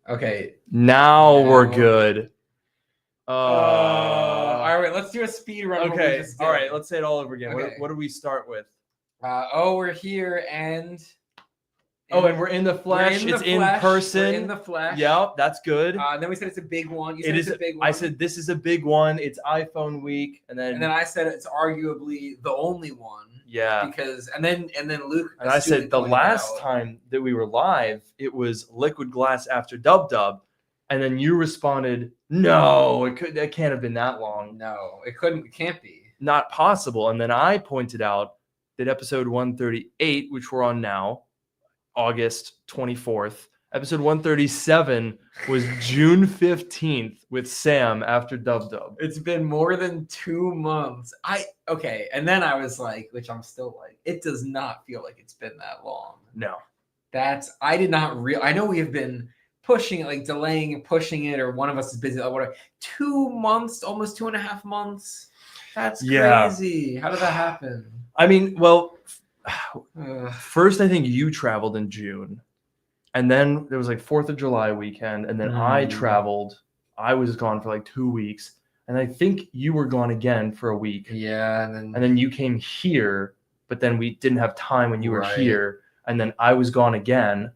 Okay. Now we're good. All right, let's do a speed run. Okay. All right, let's say it all over again. Okay. What do we start with? We're here and we're in the flesh. It's in person. We're in the flesh. Yep, that's good. Then we said it's a big one. You said it's a big one. I said this is a big one. It's iPhone week, and then I said it's arguably the only one. Yeah. Because and then Luke and I said the last time that we were live, it was Liquid Glass after Dub Dub, and then you responded, "No, that can't have been that long. No, it couldn't. It can't be. Not possible." And then I pointed out that episode 138, which we're on now, August 24th. Episode 137 was June 15th with Sam after Dub Dub. It's been more than 2 months. Okay. And then I was like, which I'm still like, it does not feel like it's been that long. No. I did not I know we have been pushing it, like delaying and pushing it, or one of us is busy. Like whatever. 2 months, almost 2.5 months. That's crazy. How did that happen? I mean, well, first I think you traveled in June. And then there was like 4th of July weekend. And then I traveled. I was gone for like 2 weeks. And I think you were gone again for a week. Yeah. And then you came here, but then we didn't have time when you were here. And then I was gone again.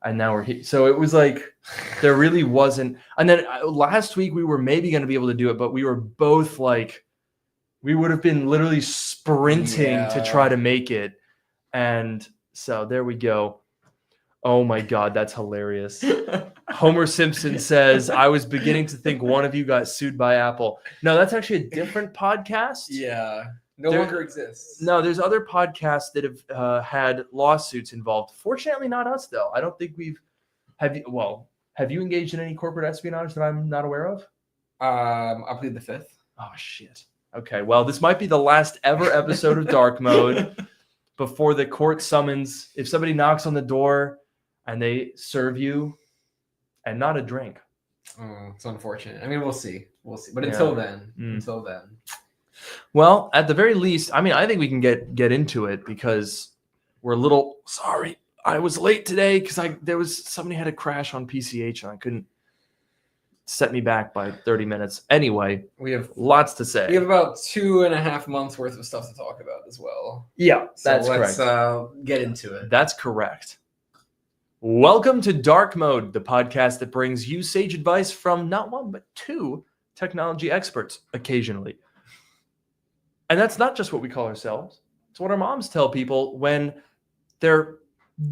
And now we're here. So it was like, there really wasn't. And then last week we were maybe going to be able to do it, but we were both like, we would have been literally sprinting to try to make it. And so there we go. Oh my God, that's hilarious. Homer Simpson says, I was beginning to think one of you got sued by Apple. No, that's actually a different podcast. Yeah. No longer exists. No, there's other podcasts that have had lawsuits involved. Fortunately, not us, though. I don't think have you engaged in any corporate espionage that I'm not aware of? I'll plead the fifth. Oh, shit. Okay, well, this might be the last ever episode of Dark Mode before the court summons. If somebody knocks on the door and they serve you and not a drink. Oh, it's unfortunate. I mean, we'll see. But until then. Well, at the very least, I mean, I think we can get into it because we're a little sorry. I was late today because somebody had a crash on PCH and I couldn't set me back by 30 minutes. Anyway, we have lots to say. We have about 2.5 months worth of stuff to talk about as well. Yeah, that's correct. Let's get into it. That's correct. Welcome to Dark Mode, the podcast that brings you sage advice from not one, but 2 technology experts occasionally. And that's not just what we call ourselves. It's what our moms tell people when they're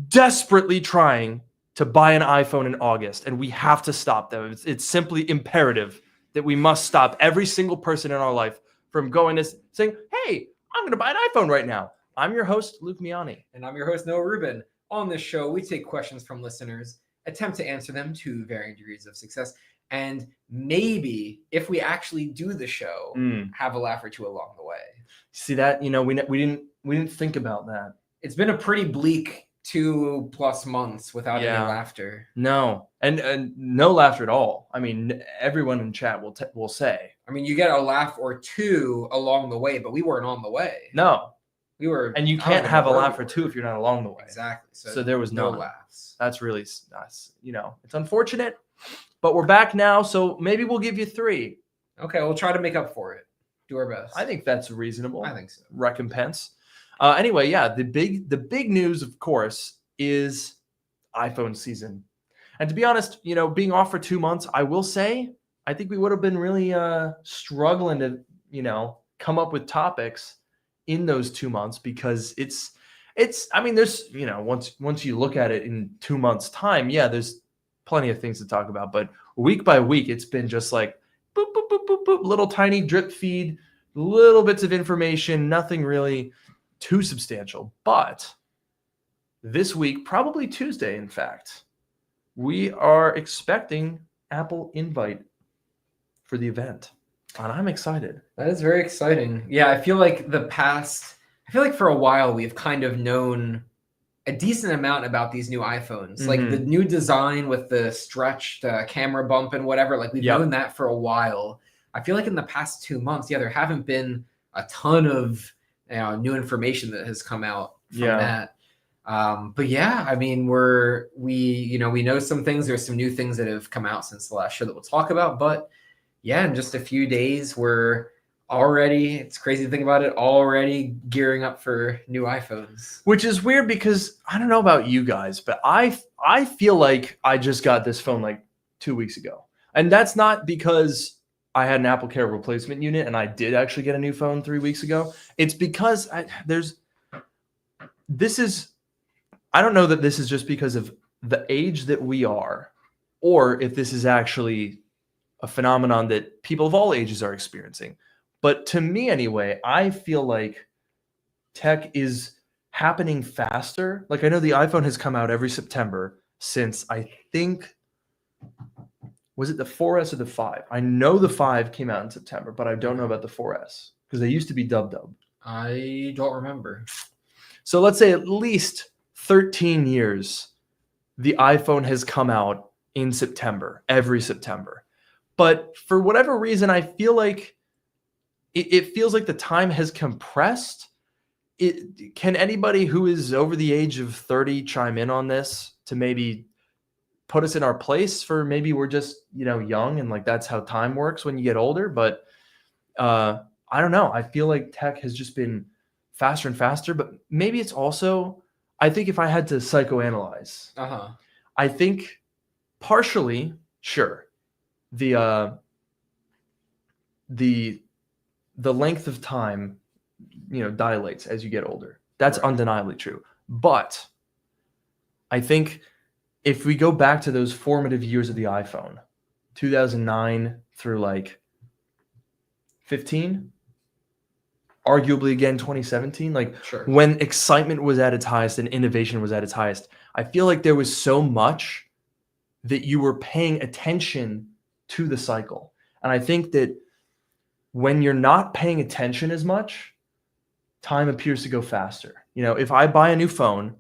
desperately trying to buy an iPhone in August, and we have to stop them. It's simply imperative that we must stop every single person in our life from going to saying, hey, I'm going to buy an iPhone right now. I'm your host, Luke Miani. And I'm your host, Noah Rubin. On this show, we take questions from listeners, attempt to answer them to varying degrees of success, and maybe, if we actually do the show, have a laugh or two along the way. See that? You know, we didn't think about that. It's been a pretty bleak 2+ months without any laughter. No, and no laughter at all. I mean, everyone in chat will say. I mean, you get a laugh or two along the way, but we weren't on the way. No. We were, and you can't have a laugh or two if you're not along the way. Exactly. So there was no laughs. That's really nice. You know, it's unfortunate, but we're back now. So maybe we'll give you 3. Okay, we'll try to make up for it. Do our best. I think that's reasonable. I think so. Recompense. Anyway, yeah, the big news, of course, is iPhone season. And to be honest, you know, being off for 2 months, I will say, I think we would have been really struggling to, you know, come up with topics in those 2 months because it's I mean, there's, you know, once you look at it in 2 months time, yeah, there's plenty of things to talk about, but week by week, it's been just like boop, boop, boop, boop, boop, little tiny drip feed, little bits of information, nothing really too substantial. But this week, probably Tuesday, in fact, we are expecting Apple Invite for the event. And I'm excited. That is very exciting. Yeah, I feel like for a while we've kind of known a decent amount about these new iPhones. Like the new design with the stretched camera bump and whatever, like we've known that for a while. I feel like in the past 2 months, there haven't been a ton of new information that has come out from that. But yeah, I mean, we know some things. There's some new things that have come out since the last show that we'll talk about. But yeah, in just a few days, we're already, it's crazy to think about it, already gearing up for new iPhones. Which is weird because I don't know about you guys, but I feel like I just got this phone like 2 weeks ago. And that's not because I had an Apple Care replacement unit and I did actually get a new phone 3 weeks ago. It's because I don't know that this is just because of the age that we are, or if this is actually a phenomenon that people of all ages are experiencing. But to me anyway, I feel like tech is happening faster. Like I know the iPhone has come out every September since I think, was it the 4S or the 5? I know the 5 came out in September, but I don't know about the 4S because they used to be dub. I don't remember. So let's say at least 13 years, the iPhone has come out in September, every September. But for whatever reason, I feel like it feels like the time has compressed. Can anybody who is over the age of 30 chime in on this to maybe put us in our place for maybe we're just, young and like that's how time works when you get older. But I don't know. I feel like tech has just been faster and faster, but maybe it's also, I think if I had to psychoanalyze, I think partially, sure, the length of time, dilates as you get older. That's undeniably true. But I think if we go back to those formative years of the iPhone, 2009 through like 15, arguably again 2017, when excitement was at its highest and innovation was at its highest, I feel like there was so much that you were paying attention to the cycle. And I think that when you're not paying attention as much, time appears to go faster. If I buy a new phone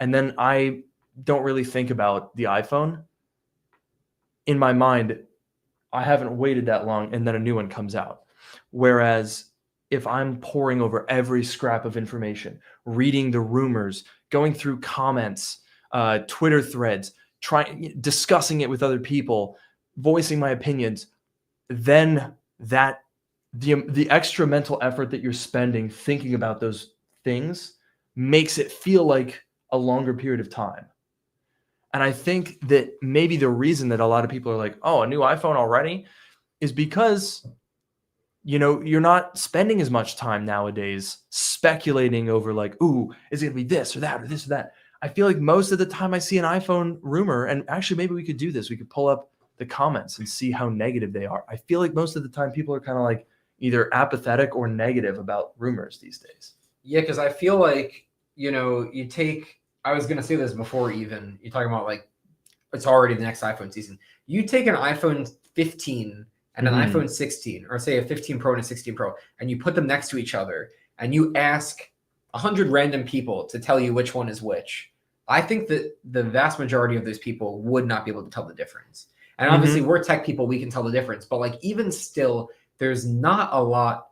and then I don't really think about the iPhone, in my mind, I haven't waited that long and then a new one comes out. Whereas if I'm poring over every scrap of information, reading the rumors, going through comments, Twitter threads, discussing it with other people, voicing my opinions, then the extra mental effort that you're spending thinking about those things makes it feel like a longer period of time. And I think that maybe the reason that a lot of people are like, oh, a new iPhone already, is because, you're not spending as much time nowadays speculating over like, ooh, is it going to be this or that or this or that. I feel like most of the time I see an iPhone rumor, and actually maybe we could do this. We could pull up the comments and see how negative they are. I feel like most of the time people are kind of like either apathetic or negative about rumors these days. Yeah, because I feel like, I was going to say this before even, you're talking about like, it's already the next iPhone season. You take an iPhone 15 and an iPhone 16, or say a 15 Pro and a 16 Pro, and you put them next to each other, and you ask 100 random people to tell you which one is which. I think that the vast majority of those people would not be able to tell the difference. And obviously we're tech people, we can tell the difference. But like even still, there's not a lot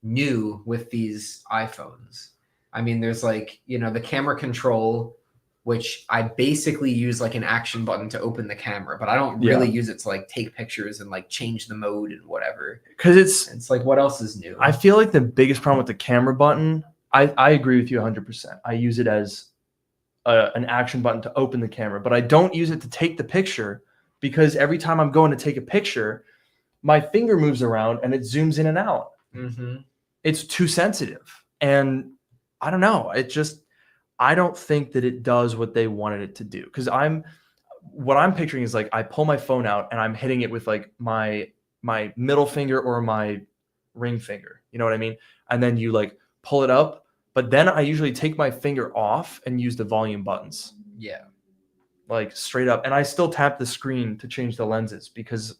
new with these iPhones. I mean, there's like, the camera control, which I basically use like an action button to open the camera, but I don't really use it to like take pictures and like change the mode and whatever. Because it's like, what else is new? I feel like the biggest problem with the camera button, I agree with you 100%. I use it as an action button to open the camera, but I don't use it to take the picture because every time I'm going to take a picture, my finger moves around and it zooms in and out. It's too sensitive. And I don't know. I don't think that it does what they wanted it to do. Because what I'm picturing is like I pull my phone out and I'm hitting it with like my middle finger or my ring finger. You know what I mean? And then you like pull it up. But then I usually take my finger off and use the volume buttons. Yeah. Like straight up. And I still tap the screen to change the lenses because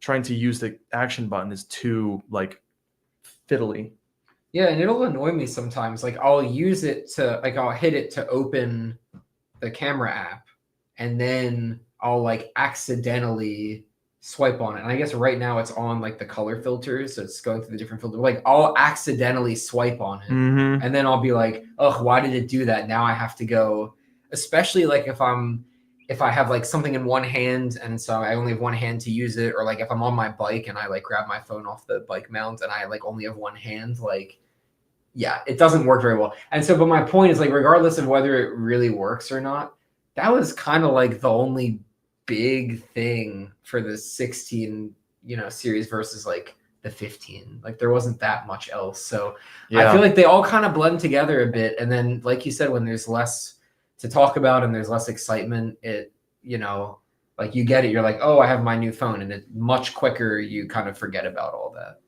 trying to use the action button is too like fiddly. Yeah, and it'll annoy me sometimes. Like I'll use it to I'll hit it to open the camera app, and then I'll like accidentally swipe on it. And I guess right now it's on like the color filters, so it's going through the different filters. Like I'll accidentally swipe on it, and then I'll be like, "Oh, why did it do that?" Now I have to go. Especially like if I have like something in one hand and so I only have one hand to use it, or like if I'm on my bike and I like grab my phone off the bike mount and I like only have one hand, like yeah, it doesn't work very well. And so, but my point is like, regardless of whether it really works or not, that was kind of like the only big thing for the 16, series versus like the 15. Like there wasn't that much else. So I feel like they all kind of blend together a bit. And then, like you said, when there's less to talk about and there's less excitement, like you get it. You're like, oh, I have my new phone, and it much quicker. You kind of forget about all that.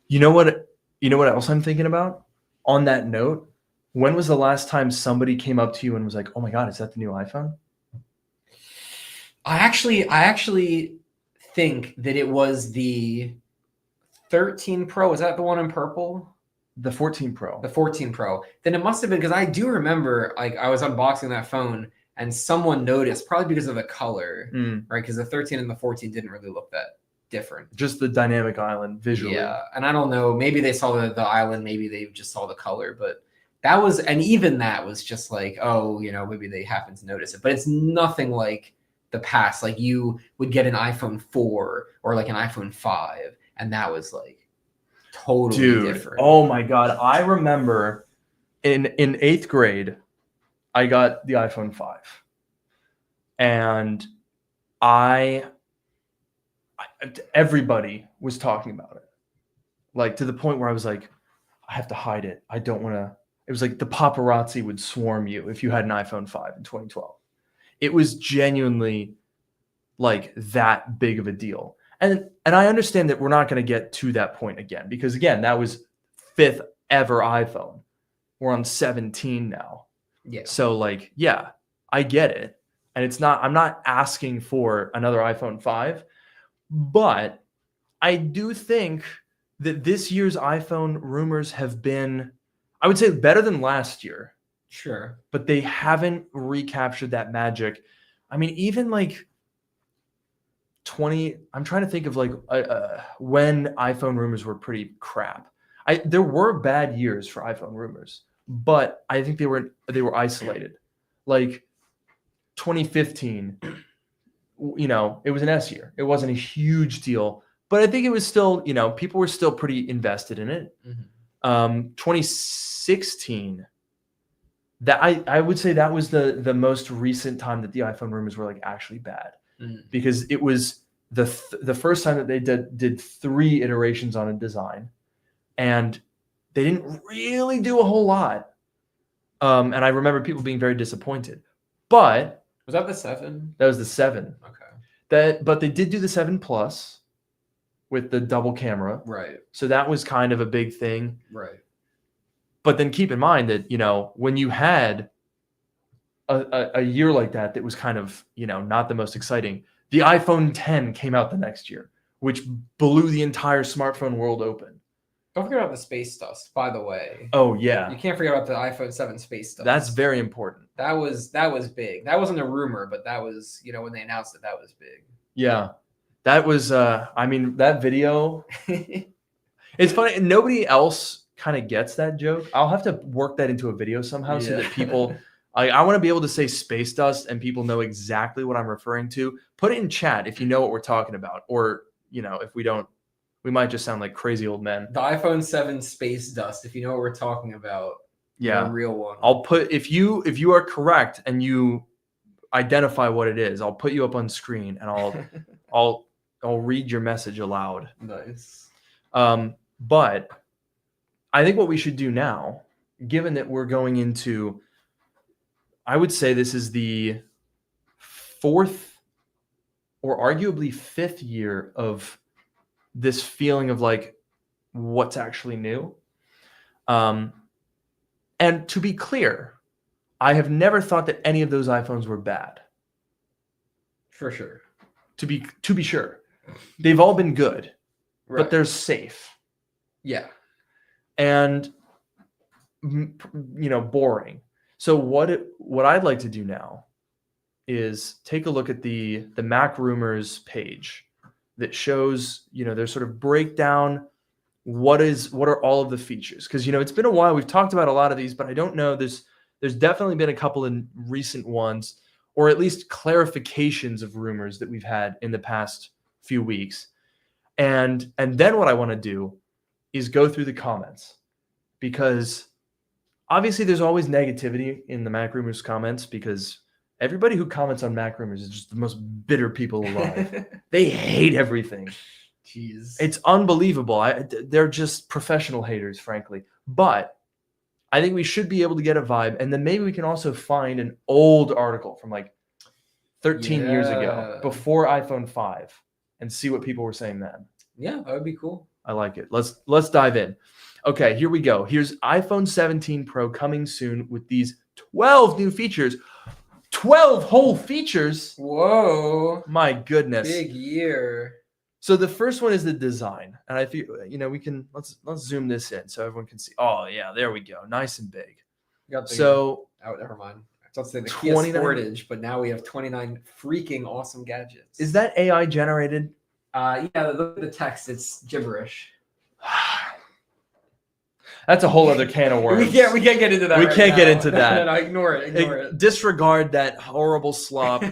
You know what? You know what else I'm thinking about? On that note, when was the last time somebody came up to you and was like, "Oh my God, is that the new iPhone?" I actually think that it was the 13 Pro. Is that the one in purple? The 14 Pro. The 14 Pro. Then it must have been, because I do remember like I was unboxing that phone and someone noticed, probably because of the color, right? Because the 13 and the 14 didn't really look that different. Just the dynamic island visually. Yeah, and I don't know. Maybe they saw the island. Maybe they just saw the color. But that was, and even that was just like, oh, maybe they happened to notice it. But it's nothing like the past. Like you would get an iPhone 4 or like an iPhone 5, and that was like totally different. Oh my God, I remember in 8th grade, I got the iPhone 5, and everybody was talking about it, like to the point where I was like, I have to hide it. I don't want to. It was like the paparazzi would swarm you if you had an iPhone 5 in 2012. It was genuinely like that big of a deal. And I understand that we're not going to get to that point again, because again, that was 5th ever iPhone. We're on 17 now. Yeah. So like, yeah, I get it. And I'm not asking for another iPhone 5, but I do think that this year's iPhone rumors have been, I would say, better than last year. Sure. But they haven't recaptured that magic. I mean, even like I'm trying to think of like when iPhone rumors were pretty crap. There were bad years for iPhone rumors, but I think they were isolated. Like 2015, it was an S year. It wasn't a huge deal, but I think it was still, people were still pretty invested in it. 2016, that I would say that was the most recent time that the iPhone rumors were like actually bad, because it was the first time that they did 3 iterations on a design, and they didn't really do a whole lot. And I remember people being very disappointed. But was that the 7? That was the 7. Okay. But they did do the 7 Plus with the double camera. Right. So that was kind of a big thing. Right. But then keep in mind that, when you had a year like that was kind of, not the most exciting, the iPhone 10 came out the next year, which blew the entire smartphone world open. Don't forget about the space dust, by the way. Oh, yeah. You can't forget about the iPhone 7 space dust. That's very important. That was big. That wasn't a rumor, but that was, when they announced it, that was big. Yeah. That was, that video, it's funny. Nobody else kind of gets that joke. I'll have to work that into a video somehow so that people, I want to be able to say space dust and people know exactly what I'm referring to. Put it in chat if you know what we're talking about, or, if we don't, we might just sound like crazy old men. The iPhone 7 space dust, if you know what we're talking about. Yeah. The real one. I'll put, if you are correct and you identify what it is, I'll put you up on screen and I'll read your message aloud. Nice. But I think what we should do now, given that we're going into, I would say this is the 4th or arguably 5th year of this feeling of like what's actually new. And to be clear, I have never thought that any of those iPhones were bad. For sure. To be sure. They've all been good, right. But they're safe. Yeah. And boring. So what I'd like to do now is take a look at the MacRumors page that shows, their sort of breakdown. What are all of the features? Because, it's been a while. We've talked about a lot of these, but I don't know. There's definitely been a couple in recent ones, or at least clarifications of rumors that we've had in the past few weeks. And then what I want to do is go through the comments, because obviously there's always negativity in the MacRumors comments, because everybody who comments on MacRumors is just the most bitter people alive. They hate everything. Jeez. It's unbelievable. They're just professional haters, frankly. But I think we should be able to get a vibe. And then maybe we can also find an old article from like 13 years ago, before iPhone 5, and see what people were saying then. Yeah, that would be cool. I like it. Let's dive in. Okay, here we go. Here's iPhone 17 Pro coming soon with these 12 new features. 12 whole features. Whoa. My goodness. Big year. So the first one is the design. And I think, we can, let's zoom this in so everyone can see. Oh yeah, there we go. Nice and big. Oh, never mind. I was saying the Kia Sportage, but now we have 29 freaking awesome gadgets. Is that AI generated? Yeah, look at the text. It's gibberish. That's a whole other can of worms. We can't get into that. We can't get into that. No, ignore it. Disregard that horrible slop.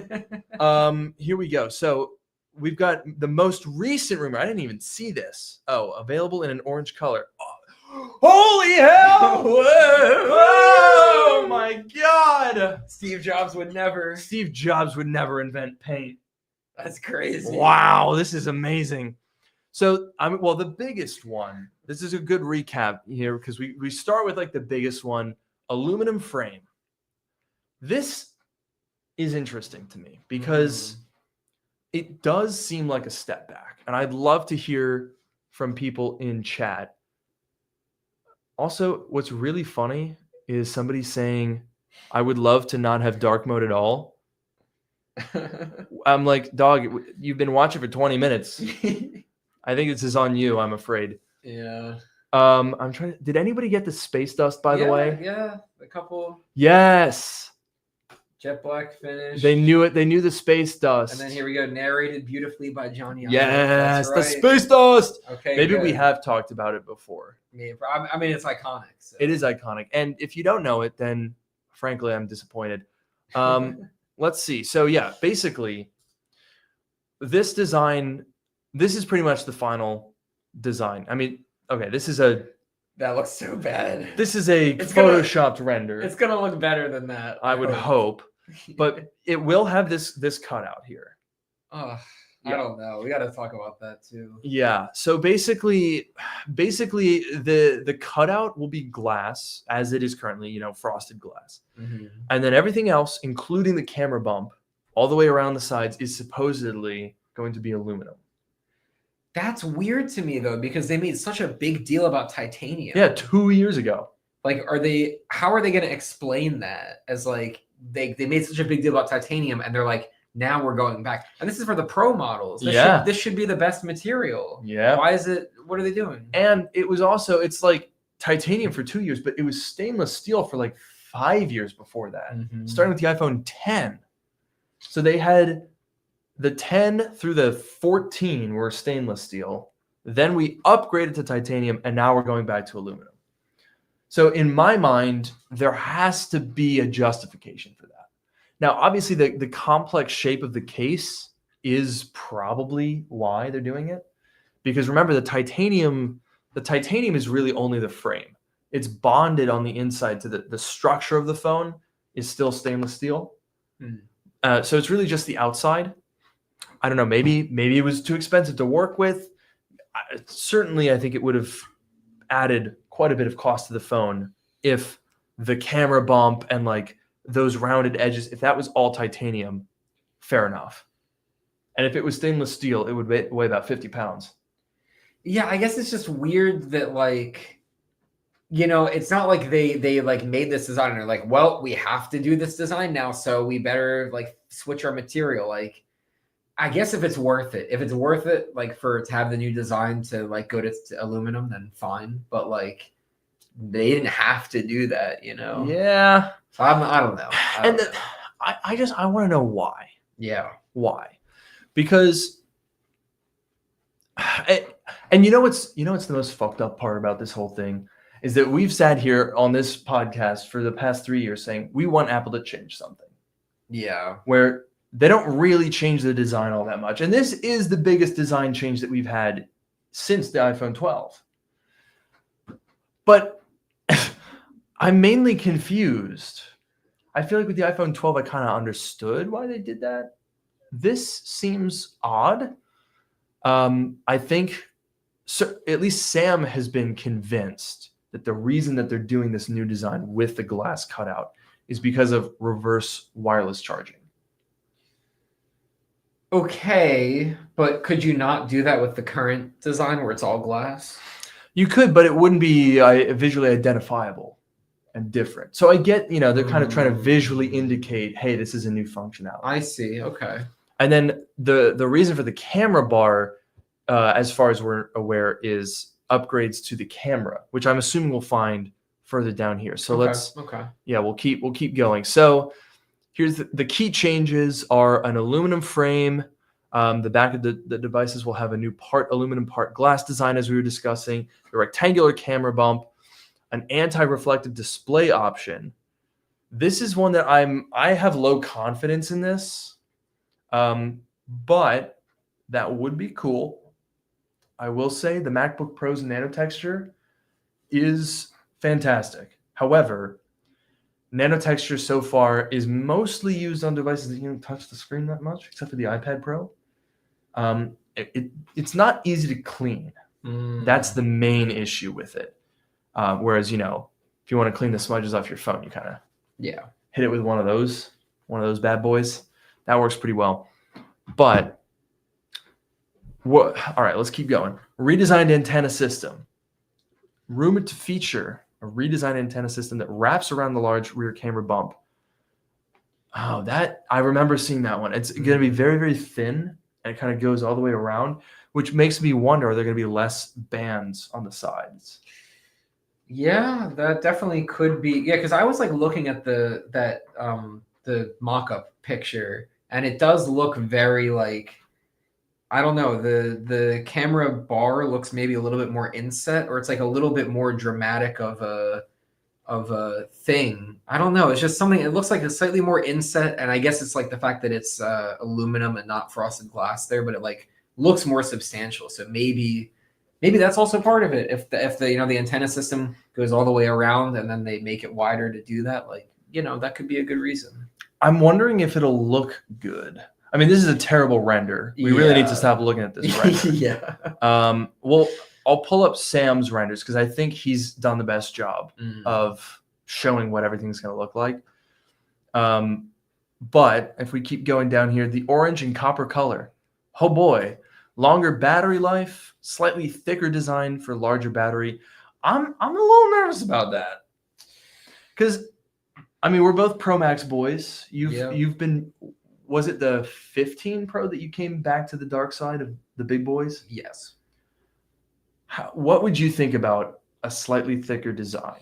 Here we go. So we've got the most recent rumor. I didn't even see this. Oh, available in an orange color. Oh, holy hell! Whoa! Oh my God! Steve Jobs would never invent paint. That's crazy. Wow, this is amazing. So, the biggest one, this is a good recap here, because we start with like the biggest one, aluminum frame. This is interesting to me because it does seem like a step back, and I'd love to hear from people in chat. Also, what's really funny is somebody saying, I would love to not have dark mode at all. I'm like, dog, you've been watching for 20 minutes. I think this is on you, I'm afraid. Yeah. I'm trying. Did anybody get the space dust, by the way? Yeah, a couple. Yes. Jet black finish. They knew it. They knew the space dust. And then here we go, narrated beautifully by Johnny. Yes, right. The space dust. Okay. Maybe we have talked about it before. I mean, it's iconic. So. It is iconic, and if you don't know it, then frankly, I'm disappointed. Let's see. So yeah, basically, this design. This is pretty much the final design. I mean, okay, that looks so bad. This is a photoshopped render. It's gonna look better than that. I would hope, but it will have this cutout here. Oh, yeah. I don't know. We got to talk about that too. Yeah. So basically, the cutout will be glass as it is currently, frosted glass, and then everything else, including the camera bump, all the way around the sides, is supposedly going to be aluminum. That's weird to me though, because they made such a big deal about titanium. Yeah, 2 years ago. Like, how are they going to explain that as like they made such a big deal about titanium and they're like, now we're going back. And this is for the Pro models. This should be the best material. Yeah. Why is it? What are they doing? And it was also, it's like titanium for 2 years, but it was stainless steel for like 5 years before that, starting with the iPhone 10. So they had the 10 through the 14 were stainless steel. Then we upgraded to titanium, and now we're going back to aluminum. So in my mind, there has to be a justification for that. Now, obviously, the complex shape of the case is probably why they're doing it. Because remember, the titanium is really only the frame. It's bonded on the inside to the structure of the phone is still stainless steel. So it's really just the outside. I don't know. Maybe it was too expensive to work with. Certainly, I think it would have added quite a bit of cost to the phone if the camera bump and like those rounded edges, if that was all titanium, fair enough. And if it was stainless steel, it would weigh about 50 pounds. Yeah, I guess it's just weird that like, it's not like they like made this design and they're like, well, we have to do this design now, so we better like switch our material. Like, I guess if it's worth it, like to have the new design to like go to aluminum, then fine. But like, they didn't have to do that, Yeah. So I don't know. I want to know why. Yeah. Why? Because And you know what's the most fucked up part about this whole thing is that we've sat here on this podcast for the past 3 years saying we want Apple to change something. Yeah. Where they don't really change the design all that much. And this is the biggest design change that we've had since the iPhone 12. But I'm mainly confused. I feel like with the iPhone 12, I kind of understood why they did that. This seems odd. I think at least Sam has been convinced that the reason that they're doing this new design with the glass cutout is because of reverse wireless charging. Okay, but could you not do that with the current design where it's all glass? You could, but it wouldn't be visually identifiable and different. So I get, they're kind of trying to visually indicate, hey, this is a new functionality. I see. Okay. And then the reason for the camera bar, as far as we're aware, is upgrades to the camera, which I'm assuming we'll find further down here. So we'll keep going. So here's the key changes are an aluminum frame. The back of the devices will have a new part aluminum, part glass design, as we were discussing, a rectangular camera bump, an anti-reflective display option. This is one that I have low confidence in this, but that would be cool. I will say the MacBook Pro's nanotexture is fantastic. However, nanotexture so far is mostly used on devices that you don't touch the screen that much, except for the iPad Pro. It's not easy to clean. That's the main issue with it. Whereas, if you want to clean the smudges off your phone, you kind of hit it with one of those bad boys. That works pretty well. But all right, let's keep going. Redesigned antenna system. Rumored to feature a redesigned antenna system that wraps around the large rear camera bump. Oh, that I remember seeing that one. It's going to be very, very thin, and it kind of goes all the way around, which makes me wonder, are there going to be less bands on the sides? Yeah, that definitely could be. Yeah, because I was looking at the mock-up picture, and it does look very I don't know, the camera bar looks maybe a little bit more inset, or it's a little bit more dramatic of a thing. I don't know. It's just something. It looks like it's slightly more inset, and I guess it's the fact that it's aluminum and not frosted glass there, but it looks more substantial. So maybe that's also part of it. If the antenna system goes all the way around and then they make it wider to do that, that could be a good reason. I'm wondering if it'll look good. I mean, this is a terrible render. We really need to stop looking at this render. Yeah. Well, I'll pull up Sam's renders because I think he's done the best job of showing what everything's going to look like. But if we keep going down here, the orange and copper color. Oh boy. Longer battery life, slightly thicker design for larger battery. I'm a little nervous about that. Because, we're both Pro Max boys. You've been... Was it the 15 Pro that you came back to the dark side of the big boys? Yes. What would you think about a slightly thicker design?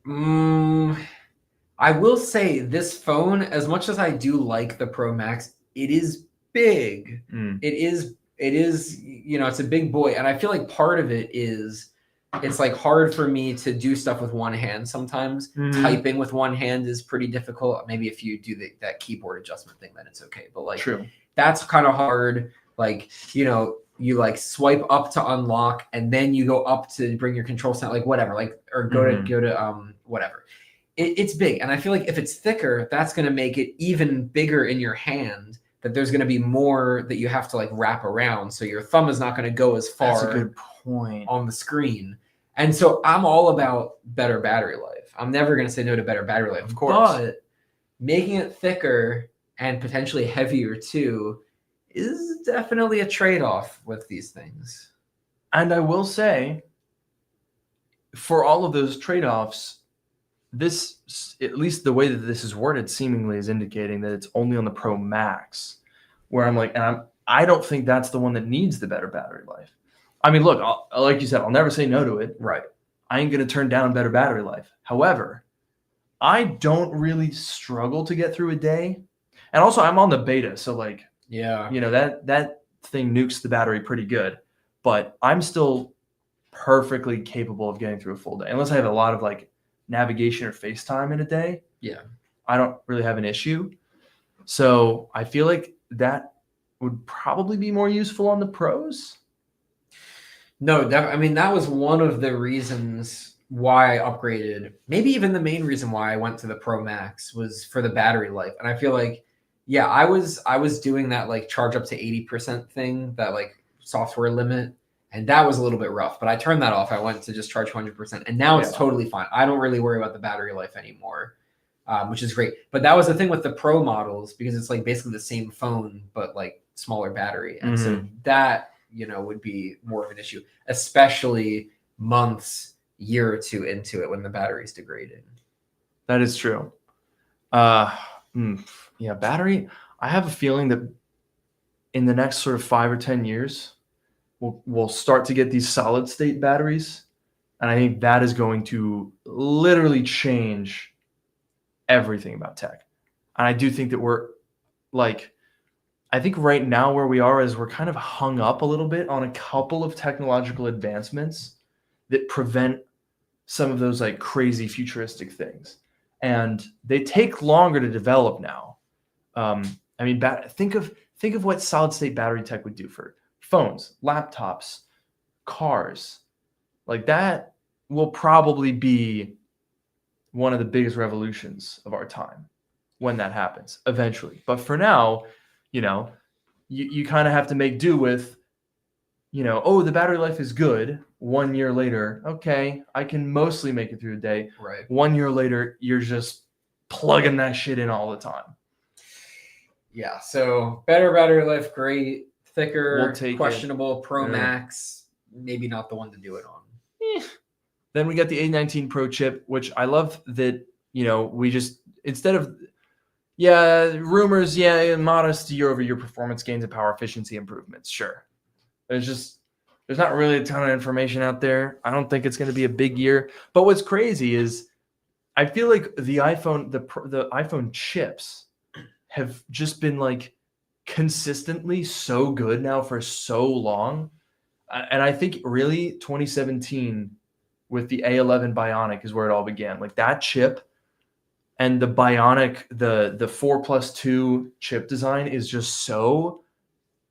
I will say this phone, as much as I do like the Pro Max, it is big. It is, it's a big boy. And I feel like part of it is it's hard for me to do stuff with one hand sometimes. Typing with one hand is pretty difficult. Maybe if you do that keyboard adjustment thing, then it's okay. But True. That's kind of hard. You swipe up to unlock, and then you go up to bring your control sound, whatever, or go to whatever. It's big, and I feel like if it's thicker, that's going to make it even bigger in your hand. That there's going to be more that you have to wrap around, so your thumb is not going to go as far. That's a good point. On the screen. And so I'm all about better battery life. I'm never going to say no to better battery life, of course. But making it thicker and potentially heavier too is definitely a trade-off with these things. And I will say, for all of those trade-offs, this, at least the way that this is worded, seemingly is indicating that it's only on the Pro Max, where I don't think that's the one that needs the better battery life. Look, like you said, I'll never say no to it. Right. I ain't going to turn down better battery life. However, I don't really struggle to get through a day. And also, I'm on the beta, so that thing nukes the battery pretty good. but I'm still perfectly capable of getting through a full day. Unless I have a lot of like navigation or FaceTime in a day. Yeah. I don't really have an issue. So I feel like that would probably be more useful on the pros. No, I mean, that was one of the reasons why I upgraded. Maybe even the main reason why I went to the Pro Max was for the battery life. And I feel like, yeah, I was doing that like charge up to 80% thing, that like software limit. And that was a little bit rough, but I turned that off. I went to just charge 100%. And now it's totally fine. I don't really worry about the battery life anymore, which is great. But that was the thing with the Pro models, because it's like basically the same phone, but like smaller battery. And so that, would be more of an issue, especially months, year or two into it when the battery's degrading. That is true. Yeah, battery. I have a feeling that in the next sort of 5 or 10 years, we'll start to get these solid state batteries. And I think that is going to literally change everything about tech. And I do think that we're like, I think right now where we are is we're kind of hung up a little bit on a couple of technological advancements that prevent some of those like crazy futuristic things. And they take longer to develop now. I mean, think of what solid state battery tech would do for phones, laptops, cars. Like that will probably be one of the biggest revolutions of our time when that happens eventually. But for now, you kind of have to make do with, the battery life is good. 1 year later, okay, I can mostly make it through a day. Right. 1 year later, you're just plugging that shit in all the time. Yeah. So better battery life, great. Thicker, We'll questionable. Pro Max, maybe not the one to do it on. Then we got the A19 Pro chip, which I love that, we just, instead of, rumors, modest year-over-year performance gains and power efficiency improvements. Sure. There's not really a ton of information out there. I don't think it's going to be a big year. But what's crazy is I feel like the iPhone chips have just been like consistently so good now for so long. And I think really 2017 with the A11 Bionic is where it all began. Like that chip and the Bionic, the 4+2 chip design is just so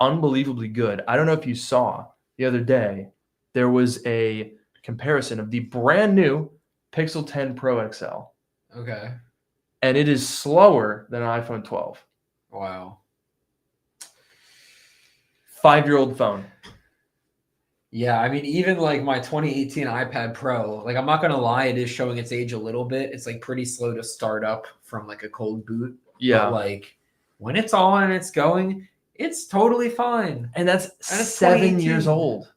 unbelievably good. I don't know if you saw the other day, there was a comparison of the brand new Pixel 10 Pro XL. Okay. And it is slower than an iPhone 12. Wow. 5-year-old phone. Yeah, I mean, even like my 2018 iPad Pro, like I'm not gonna lie, it is showing its age a little bit. It's like pretty slow to start up from like a cold boot. Yeah. But like when it's on and it's going, it's totally fine. And that's 7 years old.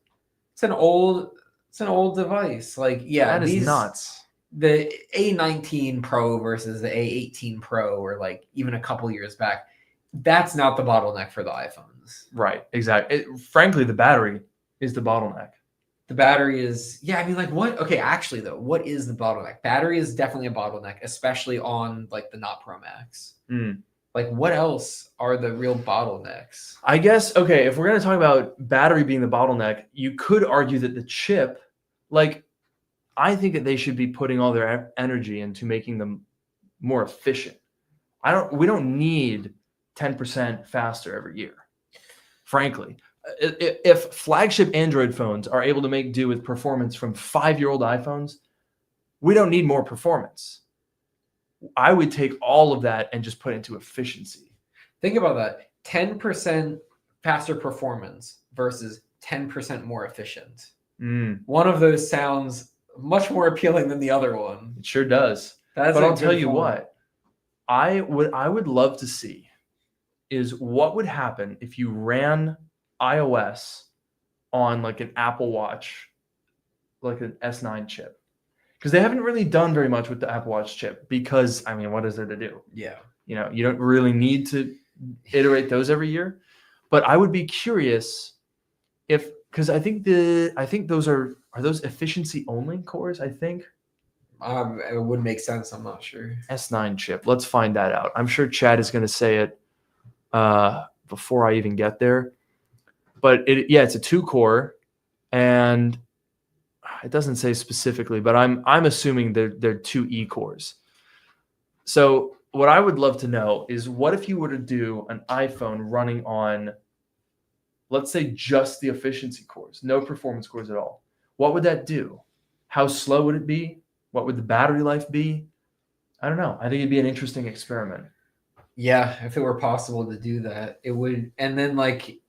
It's an old device. Like, yeah, that is nuts. The A19 Pro versus the A18 Pro, or like even a couple years back, that's not the bottleneck for the iPhones. Right, exactly. Frankly, the battery is the bottleneck. The battery is, I mean, like what? Okay, actually though, what is the bottleneck? Battery is definitely a bottleneck, especially on like the not Pro Max. Like what else are the real bottlenecks? I guess, okay, if we're going to talk about battery being the bottleneck, you could argue that the chip, like, I think that they should be putting all their energy into making them more efficient. We don't need 10% faster every year, frankly. If flagship Android phones are able to make do with performance from 5-year-old iPhones, we don't need more performance. I would take all of that and just put it into efficiency. Think about that. 10% faster performance versus 10% more efficient. One of those sounds much more appealing than the other one. It sure does. But I'll tell you what, I would love to see is what would happen if you ran iOS on like an Apple Watch, like an S9 chip. Because they haven't really done very much with the Apple Watch chip because, I mean, what is there to do? Yeah. You don't really need to iterate those every year. But I would be curious because I think those are those efficiency only cores, I think? It would make sense. I'm not sure. S9 chip. Let's find that out. I'm sure Chad is going to say it before I even get there. But it's a 2-core and it doesn't say specifically, but I'm assuming they're 2 E-cores. So what I would love to know is, what if you were to do an iPhone running on, let's say, just the efficiency cores, no performance cores at all? What would that do? How slow would it be? What would the battery life be? I don't know. I think it'd be an interesting experiment. Yeah, if it were possible to do that, it would. And then, like,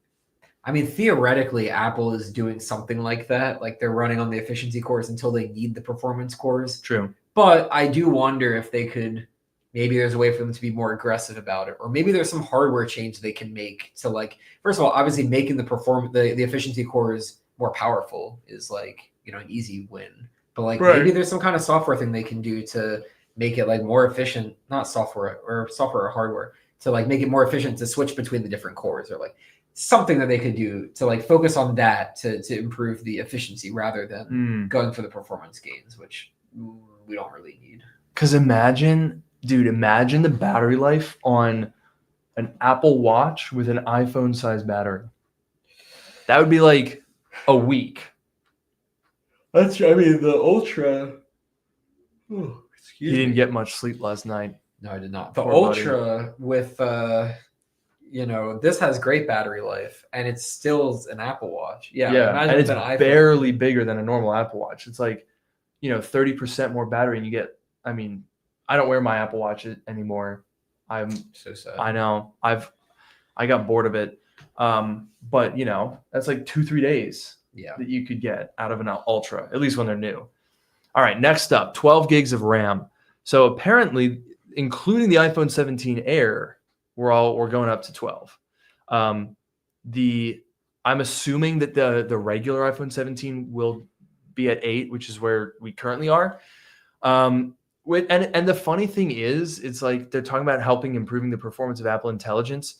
I mean, theoretically, Apple is doing something like that. Like, they're running on the efficiency cores until they need the performance cores. True. But I do wonder if they could, maybe there's a way for them to be more aggressive about it, or maybe there's some hardware change they can make to, like, first of all, obviously making the efficiency cores more powerful is, like, you know, an easy win. But, like, maybe there's some kind of software thing they can do to make it, like, more efficient, not software or hardware, to, like, make it more efficient to switch between the different cores, or, like, something that they could do to, like, focus on that to improve the efficiency rather than going for the performance gains, which we don't really need. Because imagine the battery life on an Apple Watch with an iPhone size battery. That would be like a week. The Ultra. Oh, he didn't get much sleep last night. No, I did not. The Ultra with you know, this has great battery life, and it's still an Apple Watch. Yeah, and it's barely bigger than a normal Apple Watch. It's like, you know, 30% more battery, and you get. I mean, I don't wear my Apple Watch anymore. I'm so sad. I know. I got bored of it. But you know, that's like 2-3 days that you could get out of an Ultra, at least when they're new. All right, next up, 12 gigs of RAM. So apparently, including the iPhone 17 Air, we're going up to 12. I'm assuming that the regular iPhone 17 will be at 8, which is where we currently are. And the funny thing is, it's like they're talking about improving the performance of Apple Intelligence.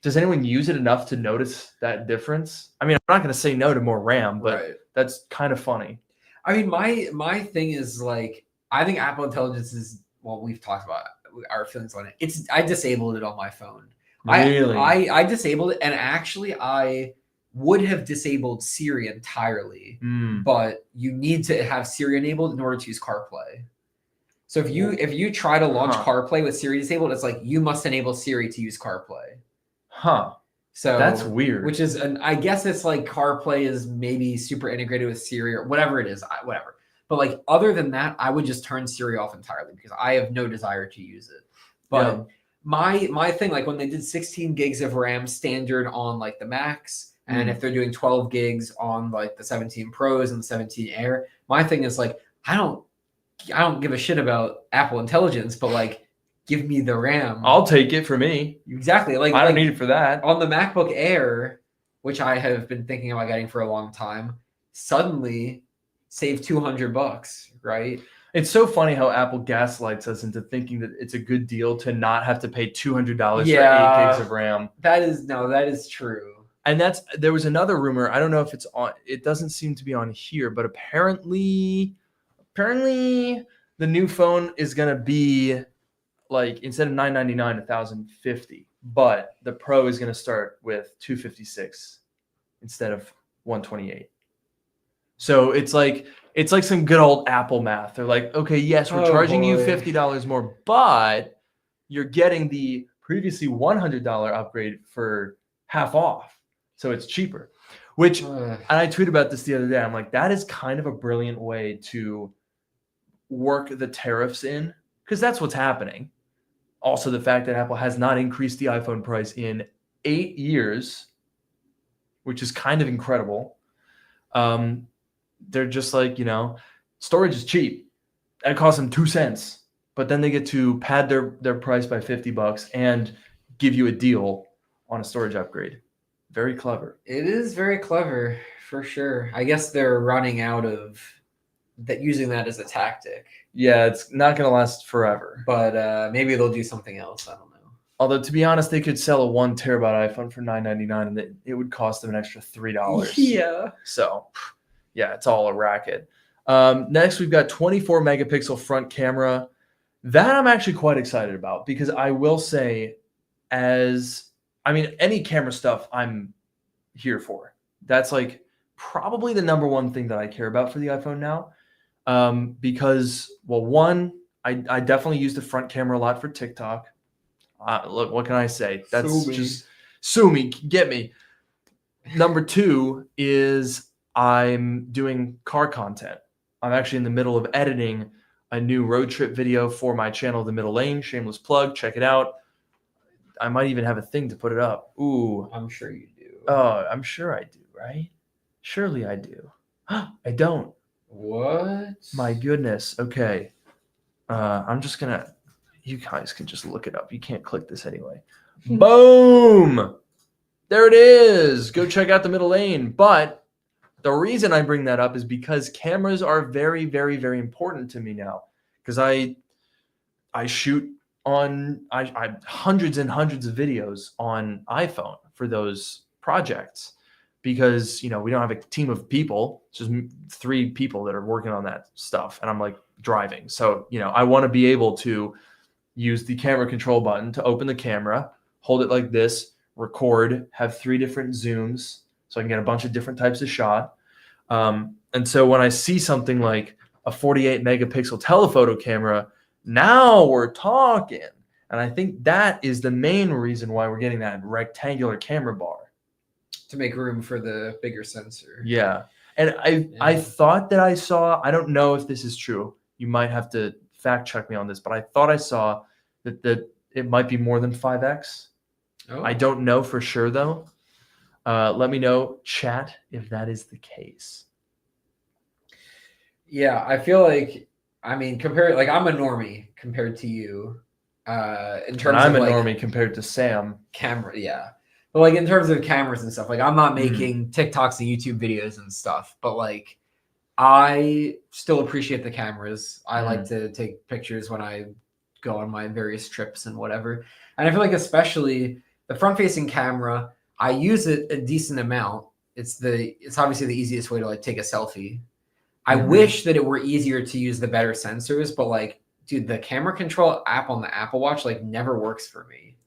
Does anyone use it enough to notice that difference? I mean, I'm not going to say no to more RAM, but that's kind of funny. I mean, my thing is, like, I think Apple Intelligence is, well, we've talked about our feelings on it. I disabled it on my phone. Really? I disabled it, and actually I would have disabled Siri entirely, but you need to have Siri enabled in order to use CarPlay. So if you try to launch CarPlay with Siri disabled, it's like you must enable Siri to use CarPlay. Huh. So that's weird. Which is, I guess it's like CarPlay is maybe super integrated with Siri or whatever it is, whatever. But, like, other than that, I would just turn Siri off entirely because I have no desire to use it. But my thing, like, when they did 16 gigs of RAM standard on, like, the Macs, and if they're doing 12 gigs on, like, the 17 Pros and the 17 Air, my thing is, like, I don't give a shit about Apple Intelligence, but, like, give me the RAM. I'll take it for me. Exactly. Like, I don't need it for that. On the MacBook Air, which I have been thinking about getting for a long time, suddenly save $200, right? It's so funny how Apple gaslights us into thinking that it's a good deal to not have to pay $200 for 8 gigs of RAM. That is true. And there was another rumor. I don't know if it's on. It doesn't seem to be on here, but apparently the new phone is gonna be, like, instead of $999, $1,050, but the Pro is gonna start with $256 instead of $128. So it's like some good old Apple math. They're like, okay, yes, we're charging you $50 more, but you're getting the previously $100 upgrade for half off. So it's cheaper. Which, and I tweeted about this the other day. I'm like, that is kind of a brilliant way to work the tariffs in, because that's what's happening. Also, the fact that Apple has not increased the iPhone price in 8 years, which is kind of incredible. They're just like, you know, storage is cheap. It costs them 2 cents, but then they get to pad their price by $50 and give you a deal on a storage upgrade. Very clever. It is very clever, for sure. I guess they're running out of using that as a tactic. Yeah, it's not going to last forever. But maybe they'll do something else. I don't know. Although, to be honest, they could sell a 1 terabyte iPhone for $999, and it would cost them an extra $3. Yeah. So, yeah, it's all a racket. Next, we've got 24 megapixel front camera. That I'm actually quite excited about, because I will say, any camera stuff I'm here for. That's like probably the number one thing that I care about for the iPhone now. Because, well, one, I definitely use the front camera a lot for TikTok. Look, what can I say? That's just sue me, get me. Number two is I'm doing car content. I'm actually in the middle of editing a new road trip video for my channel, The Middle Lane. Shameless plug. Check it out. I might even have a thing to put it up. Ooh. I'm sure you do. Oh, I'm sure I do, right? Surely I do. I don't. What? My goodness. Okay. I'm just going to, you guys can just look it up. You can't click this anyway. Boom. There it is. Go check out The Middle Lane. But the reason I bring that up is because cameras are very, very, very important to me now. Because I shoot on I hundreds and hundreds of videos on iPhone for those projects. Because, we don't have a team of people. It's just 3 people that are working on that stuff. And I'm like driving. So, I want to be able to use the camera control button to open the camera, hold it like this, record, have 3 different zooms so I can get a bunch of different types of shot. And so when I see something like a 48 megapixel telephoto camera, now we're talking. And I think that is the main reason why we're getting that rectangular camera bar. To make room for the bigger sensor. Yeah. And I thought that I saw, I don't know if this is true. You might have to fact check me on this, but I thought I saw that it might be more than 5x. Oh. I don't know for sure though. Let me know, chat, if that is the case. Yeah, I feel like, I'm a normie compared to you. In terms I'm a normie compared to Sam. Camera, yeah. But in terms of cameras and stuff, I'm not making TikToks and YouTube videos and stuff, but I still appreciate the cameras. I like to take pictures when I go on my various trips and whatever. And I feel like especially the front-facing camera, I use it a decent amount. It's obviously the easiest way to take a selfie. I wish that it were easier to use the better sensors, but dude, the camera control app on the Apple Watch never works for me.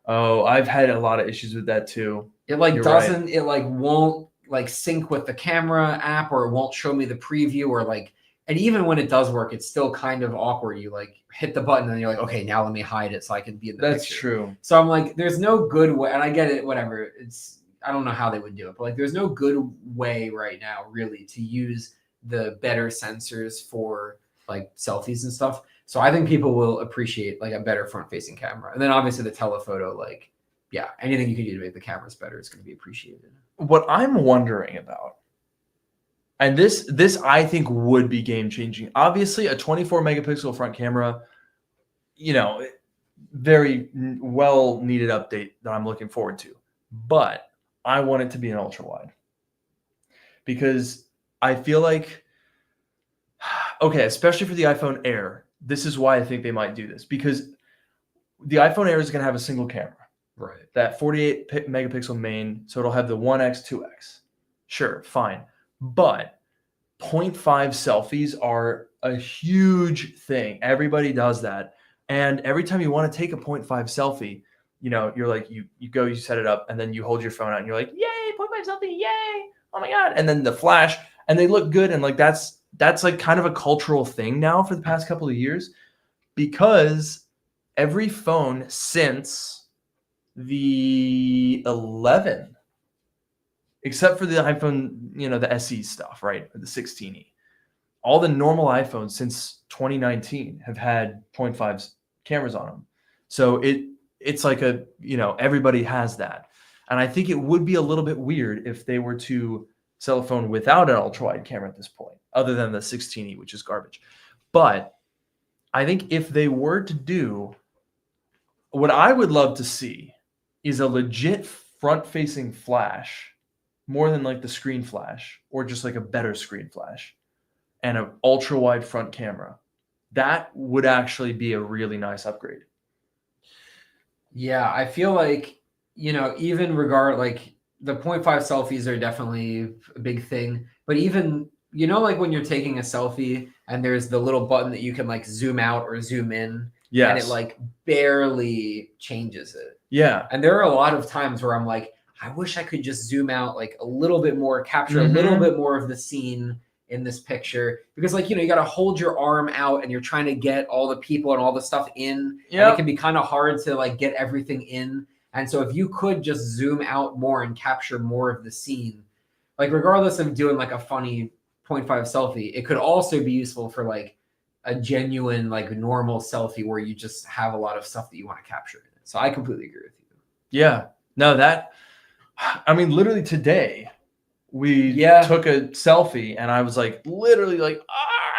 Oh, I've had a lot of issues with that too. It doesn't, it won't sync with the camera app, or it won't show me the preview, or and even when it does work, it's still kind of awkward. You hit the button and you're like, okay, now let me hide it so I can be in the That's picture. True. So I'm there's no good way, and I get it, whatever. I don't know how they would do it, but there's no good way right now really to use the better sensors for selfies and stuff. So I think people will appreciate a better front-facing camera. And then obviously the telephoto, yeah, anything you can do to make the cameras better is going to be appreciated. What I'm wondering about, and this I think would be game-changing. Obviously, a 24 megapixel front camera, very well-needed update that I'm looking forward to. But I want it to be an ultra-wide. Because I feel especially for the iPhone Air, this is why I think they might do this, because the iPhone Air is going to have a single camera, right? That 48 megapixel main, so it'll have the 1x, 2x. Sure, fine. But 0.5 selfies are a huge thing. Everybody does that. And every time you want to take a 0.5 selfie, you're you go, you set it up, and then you hold your phone out and you're like, yay, 0.5 selfie, yay. Oh my God. And then the flash, and they look good. And that's kind of a cultural thing now for the past couple of years, because every phone since the 11, except for the iPhone, the SE stuff, right? Or the 16e, all the normal iPhones since 2019 have had 0.5 cameras on them. So it's everybody has that. And I think it would be a little bit weird if they were to sell a phone without an ultra-wide camera at this point, other than the 16e, which is garbage. But I think if they were to do, what I would love to see is a legit front-facing flash, more than the screen flash, or just a better screen flash, and an ultra-wide front camera. That would actually be a really nice upgrade. Yeah, I feel even the 0.5 selfies are definitely a big thing, but even, when you're taking a selfie and there's the little button that you can zoom out or zoom in, yes, and it barely changes it. Yeah. And there are a lot of times where I'm I wish I could just zoom out like a little bit more, capture a little bit more of the scene in this picture, because like, you got to hold your arm out and you're trying to get all the people and all the stuff in, and it can be kind of hard to like get everything in. And so if you could just zoom out more and capture more of the scene, like regardless of doing like a funny 0.5 selfie, it could also be useful for like a genuine like normal selfie where you just have a lot of stuff that you want to capture in it. So I completely agree with you. Yeah. No, I mean, literally today we took a selfie and I was like literally like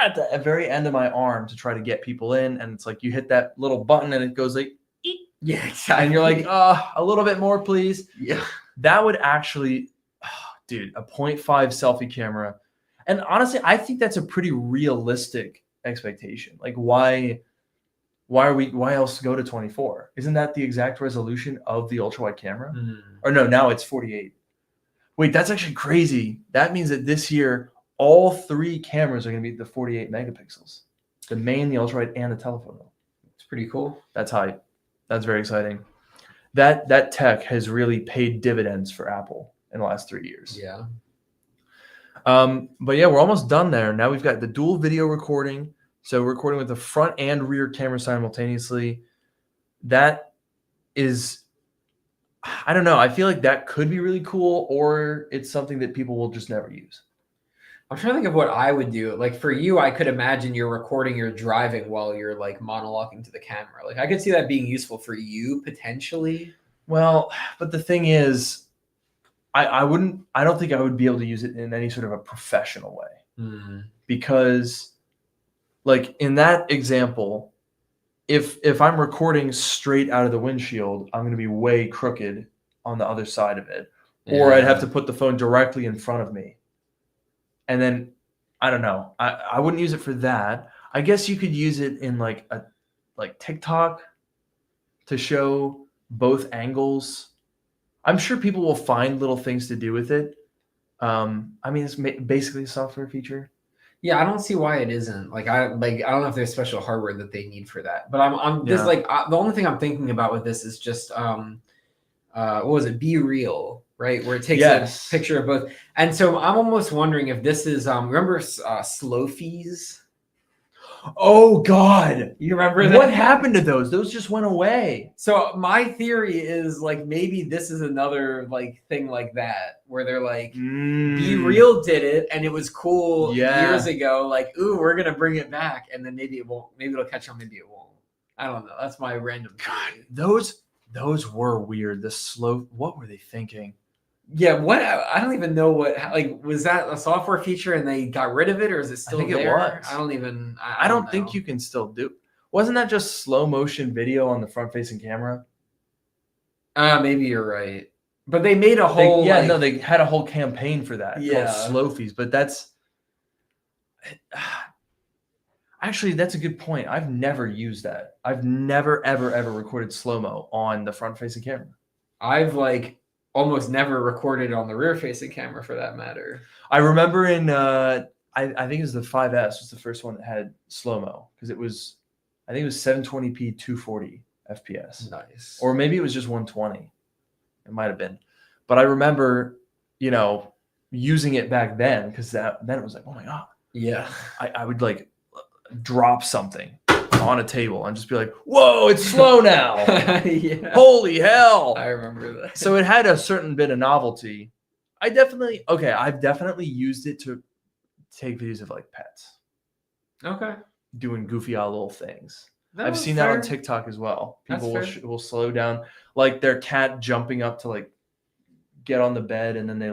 at the very end of my arm to try to get people in, and it's like you hit that little button and it goes like eek. Yeah, exactly. And you're like, a little bit more, please. Yeah. That would actually, dude, a 0.5 selfie camera. And honestly, I think that's a pretty realistic expectation. Like why else go to 24? Isn't that the exact resolution of the ultra wide camera? Or no, now it's 48. Wait, that's actually crazy. That means that this year, all 3 cameras are going to be the 48 megapixels. The main, the ultra wide, and the telephoto. It's pretty cool. That's hype. That's very exciting. That tech has really paid dividends for Apple in the last 3 years. Yeah. But yeah, we're almost done there. Now we've got the dual video recording. So we're recording with the front and rear camera simultaneously. That is, I don't know. I feel like that could be really cool, or it's something that people will just never use. I'm trying to think of what I would do. Like for you, I could imagine you're recording your driving while you're like monologuing to the camera. Like I could see that being useful for you potentially. Well, but the thing is, I don't think I would be able to use it in any sort of a professional way. Because like in that example, if I'm recording straight out of the windshield, I'm going to be way crooked on the other side of it. Or I'd have to put the phone directly in front of me. And then, I don't know. I wouldn't use it for that. I guess you could use it in like TikTok to show both angles. I'm sure people will find little things to do with it. I mean, it's basically a software feature. Yeah, I don't see why it isn't. I don't know if there's special hardware that they need for that. But I'm just the only thing I'm thinking about with this is just what was it? Be Real, right? Where it takes a picture of both. And so I'm almost wondering if this is remember Slow-Fees? Oh God. You remember that? What happened to those? Those just went away. So my theory is like maybe this is another like thing like that where they're like Be Real did it and it was cool years ago, like, ooh, we're gonna bring it back, and then maybe it won't, maybe it'll catch on, maybe it won't. I don't know. That's my random theory. God, those were weird. What were they thinking? Yeah, what I don't even know was that a software feature and they got rid of it, or is it still there? It was. I don't think you can still do. Wasn't that just slow motion video on the front facing camera? Maybe you're right. But they made a whole they had a whole campaign for that called Slow-Fees, but that's actually that's a good point. I've never used that. I've never ever recorded slow-mo on the front facing camera. I've almost never recorded on the rear facing camera for that matter. I remember in I think it was the 5S was the first one that had slow-mo, because I think it was 720p 240 FPS. Nice. Or maybe it was just 120. It might have been. But I remember, using it back then, because then it was like, oh my God. Yeah. I would drop something on a table and just be like, whoa, it's slow now. Yeah. Holy hell. I remember that. So it had a certain bit of novelty. I've definitely used it to take videos of pets. Okay. Doing goofy odd little things. I've seen that on TikTok as well. People will slow down, like their cat jumping up to get on the bed, and then they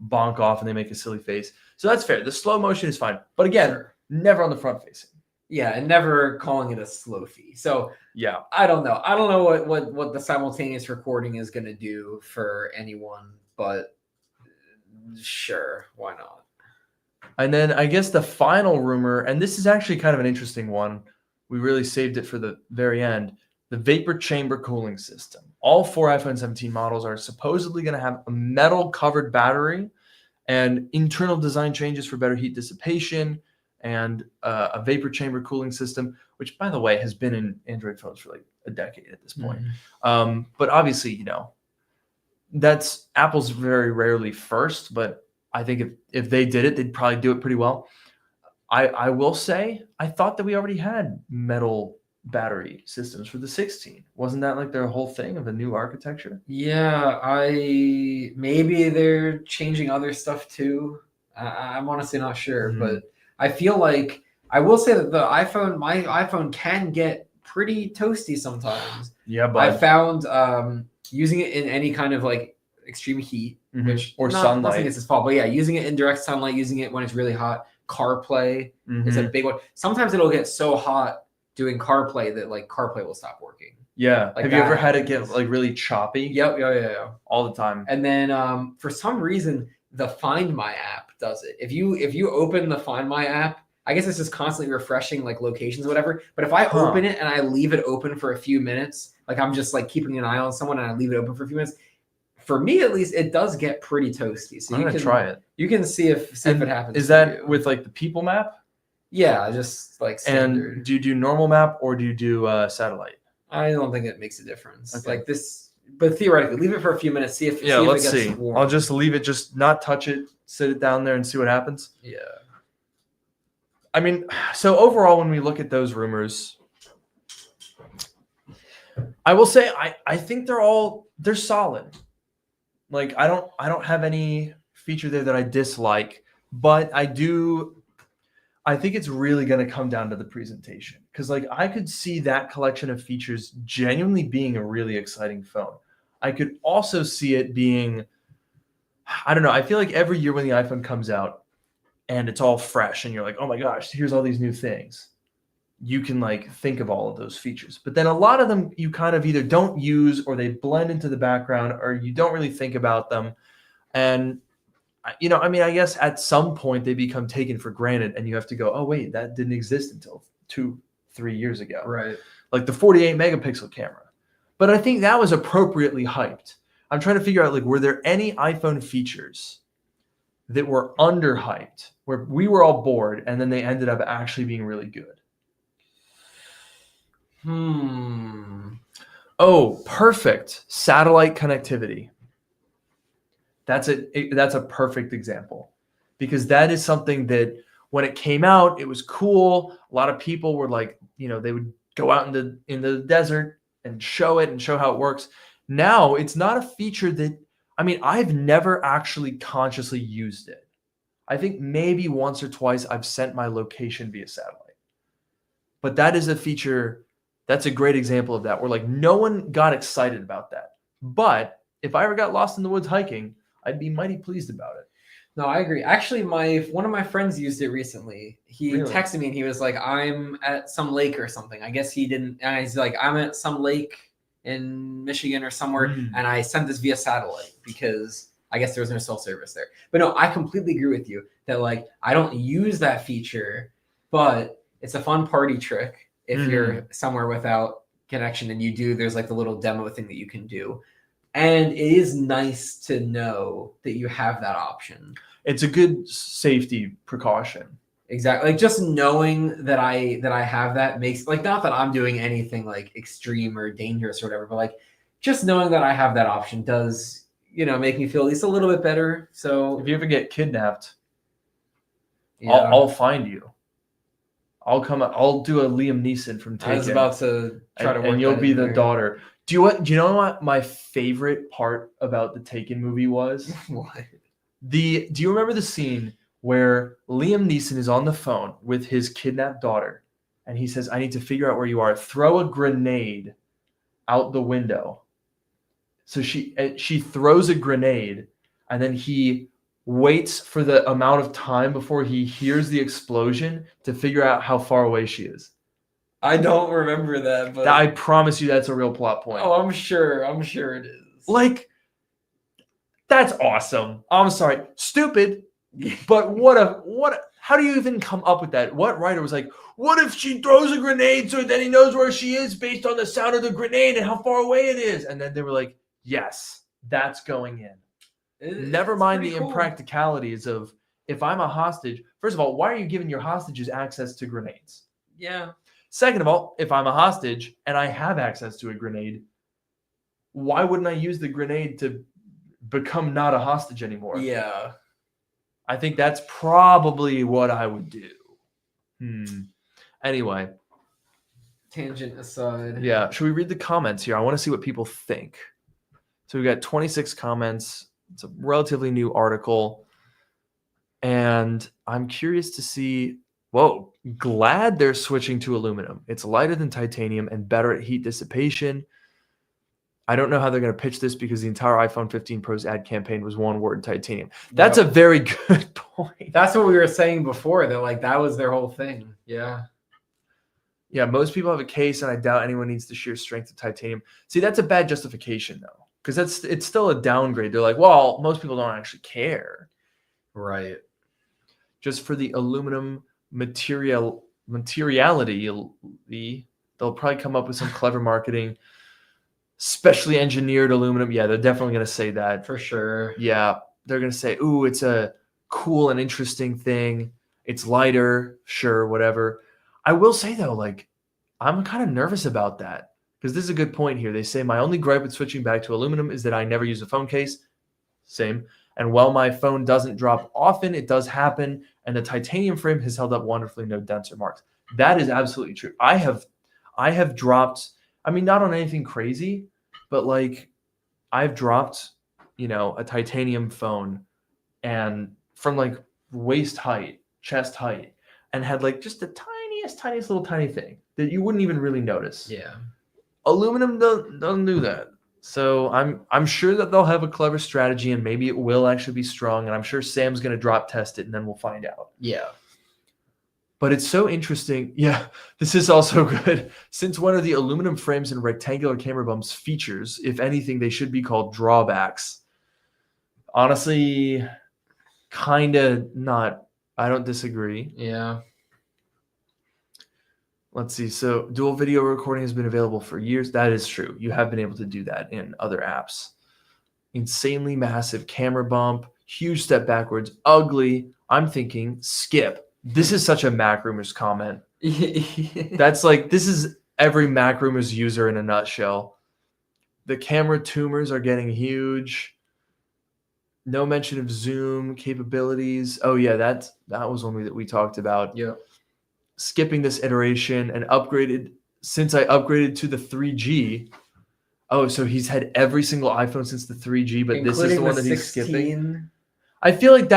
bonk off and they make a silly face. So that's fair. The slow motion is fine, but again, never on the front facing. Yeah, and never calling it a slow-fee. So yeah, I don't know. I don't know what the simultaneous recording is going to do for anyone, but sure, why not? And then I guess the final rumor, and this is actually kind of an interesting one. We really saved it for the very end. The vapor chamber cooling system. All 4 iPhone 17 models are supposedly going to have a metal covered battery and internal design changes for better heat dissipation, and a vapor chamber cooling system, which, by the way, has been in Android phones for a decade at this point. But obviously, That's Apple's very rarely first, but I think if they did it, they'd probably do it pretty well. I will say, I thought that we already had metal battery systems for the 16. Wasn't that like their whole thing of a new architecture? Yeah, maybe they're changing other stuff too. I'm honestly not sure, but I feel like I will say that my iPhone can get pretty toasty sometimes. Yeah, but I found using it in any kind of like extreme heat, which or not sunlight. saying it's its fault, but yeah, using it in direct sunlight, using it when it's really hot. CarPlay is a big one. Sometimes it'll get so hot doing CarPlay that like CarPlay will stop working. Yeah. Like Have you ever had it get like really choppy? Yep. Yeah. All the time. And then for some reason, the Find My app does it. If you open the Find My app, I guess it's just constantly refreshing like locations or whatever. But if I open it and I leave it open for a few minutes, like I'm just like keeping an eye on someone and I leave it open for a few minutes, for me at least, it does get pretty toasty. So I'm gonna try it. You can see if it happens. Is that with like the People map? Yeah, just like standard. And do you do normal map or do you do satellite? I don't think it makes a difference. Okay. Like this, but theoretically, leave it for a few minutes. See if let's it gets see. warm. I'll just leave it, just not touch it, sit it down there and see what happens. Yeah. I mean, so overall, when we look at those rumors, I will say I think they're solid. Like I don't have any feature there that I dislike, but I think it's really going to come down to the presentation, because like I could see that collection of features genuinely being a really exciting phone. I could also see it being, I don't know, I feel like every year when the iPhone comes out and it's all fresh and you're like, oh my gosh, here's all these new things, you can like think of all of those features. But then a lot of them you kind of either don't use or they blend into the background or you don't really think about them. And, you know, I mean, I guess at some point they become taken for granted and you have to go, oh, wait, that didn't exist until 2-3 years ago. Right. Like the 48 megapixel camera. But I think that was appropriately hyped. I'm trying to figure out, like, were there any iPhone features that were underhyped where we were all bored and then they ended up actually being really good? Oh, perfect. Satellite connectivity. That's a perfect example, because that is something that when it came out, it was cool. A lot of people were like, you know, they would go out in the desert and show how it works. Now it's not a feature that, I mean, I've never actually consciously used it. I think maybe once or twice I've sent my location via satellite, but that is a feature. That's a great example of that, where like no one got excited about that. But if I ever got lost in the woods hiking, I'd be mighty pleased about it. No, I agree. Actually, one of my friends used it recently. He texted me and he was like, I'm at some lake or something. I guess he didn't. And he's like, I'm at some lake in Michigan or somewhere. And I sent this via satellite because I guess there was no cell service there. But no, I completely agree with you that like, I don't use that feature, but it's a fun party trick. If you're somewhere without connection and there's like the little demo thing that you can do. And it is nice to know that you have that option. It's a good safety precaution. Exactly. Like just knowing that I have that makes, like, not that I'm doing anything like extreme or dangerous or whatever, but like just knowing that I have that option does, you know, make me feel at least a little bit better. So if you ever get kidnapped, I'll find you. I'll do a Liam Neeson from Taken. I was about to try to work and you'll be the daughter. Do you know what my favorite part about the Taken movie was? What? Do you remember the scene where Liam Neeson is on the phone with his kidnapped daughter and he says, I need to figure out where you are. Throw a grenade out the window. So she throws a grenade and then he waits for the amount of time before he hears the explosion to figure out how far away she is. I don't remember that, but I promise you that's a real plot point. Oh, I'm sure it is. Like, that's awesome. I'm sorry. Stupid, but how do you even come up with that? What writer was like, what if she throws a grenade so then he knows where she is based on the sound of the grenade and how far away it is? And then they were like, yes, that's going in. Never mind the impracticalities of, if I'm a hostage, first of all, why are you giving your hostages access to grenades? Yeah. Second of all, if I'm a hostage and I have access to a grenade, why wouldn't I use the grenade to become not a hostage anymore. Yeah. I think that's probably what I would do. Anyway. Tangent aside. Yeah. Should we read the comments here? I want to see what people think. So we got 26 comments. It's a relatively new article. And I'm curious to see, whoa, glad they're switching to aluminum. It's lighter than titanium and better at heat dissipation. I don't know how they're going to pitch this because the entire iPhone 15 Pro's ad campaign was one word, titanium. That's a very good point. That's what we were saying before. That like that was their whole thing. Yeah. Yeah, most people have a case, and I doubt anyone needs the sheer strength of titanium. See, that's a bad justification, though, because it's still a downgrade. They're like, well, most people don't actually care. Right. Just for the aluminum materiality, they'll probably come up with some clever marketing. Specially engineered aluminum. Yeah, they're definitely going to say that. For sure. Yeah, they're going to say, ooh, it's a cool and interesting thing. It's lighter. Sure, whatever. I will say, though, like, I'm kind of nervous about that because this is a good point here. They say my only gripe with switching back to aluminum is that I never use a phone case. Same. And while my phone doesn't drop often, it does happen. And the titanium frame has held up wonderfully, no dents or marks. That is absolutely true. I have dropped, I mean, not on anything crazy, but like I've dropped, a titanium phone and from like waist height, chest height, and had like just the tiniest little tiny thing that you wouldn't even really notice. Yeah. Aluminum doesn't do that. So I'm sure that they'll have a clever strategy and maybe it will actually be strong. And I'm sure Sam's going to drop test it and then we'll find out. Yeah. But it's so interesting. Yeah, this is also good. Since when are the aluminum frames and rectangular camera bumps features? If anything, they should be called drawbacks. Honestly, kind of not. I don't disagree. Yeah. Let's see. So dual video recording has been available for years. That is true. You have been able to do that in other apps. Insanely massive camera bump, huge step backwards, ugly. I'm thinking skip. This is such a MacRumors comment. That's like, this is every MacRumors user in a nutshell. The camera tumors are getting huge. No mention of zoom capabilities. Oh yeah, that was one that we talked about. Yeah. Skipping this iteration and upgraded since I upgraded to the 3G. Oh, so he's had every single iPhone since the 3G, but this is the one that he's skipping. I feel like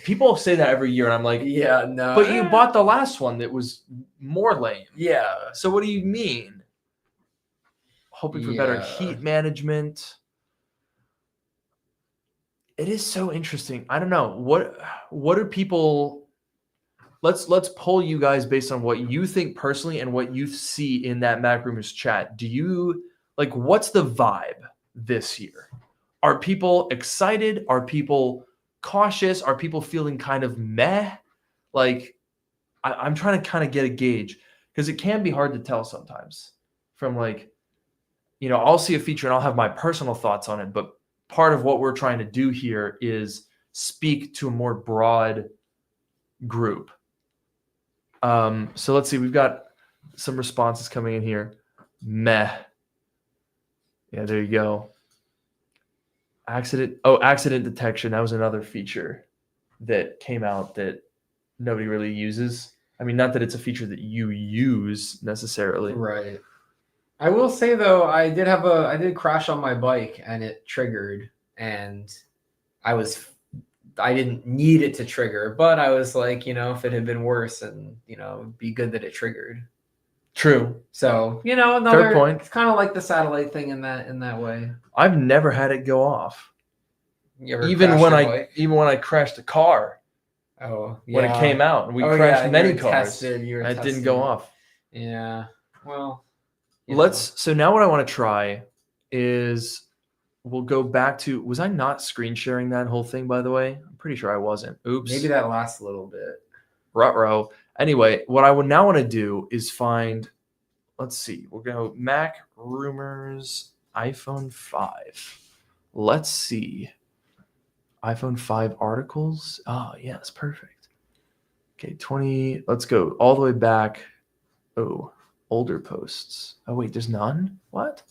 people say that every year, and I'm like, yeah, no. But you bought the last one that was more lame. Yeah. So what do you mean? Hoping for better heat management. It is so interesting. I don't know. What are people? Let's poll you guys based on what you think personally and what you see in that MacRumors chat. Do you like what's the vibe this year? Are people excited? Are people cautious? Are people feeling kind of meh? Like I'm trying to kind of get a gauge because it can be hard to tell sometimes from like, I'll see a feature and I'll have my personal thoughts on it, but part of what we're trying to do here is speak to a more broad group. So let's see, we've got some responses coming in here. Meh. Yeah, there you go. Accident detection. That was another feature that came out that nobody really uses. I mean, not that it's a feature that you use necessarily. Right. I will say though, I did crash on my bike and it triggered, and I didn't need it to trigger, but I was like, if it had been worse, and it'd be good that it triggered. True. So, another fair point. It's kind of like the satellite thing in that way. I've never had it go off. Even when I crashed a car. Oh, yeah. When it came out, and we crashed many cars. It didn't go off. Yeah. Well, so now what I want to try is we'll go back to, was I not screen sharing that whole thing, by the way? I'm pretty sure I wasn't. Oops. Maybe that lasts a little bit. Ruh-roh. Anyway, what I would now want to do is find, let's see, we'll go MacRumors iPhone 5. Let's see. iPhone 5 articles. Oh, yes, perfect. Okay, 20. Let's go all the way back. Oh, older posts. Oh, wait, there's none? What?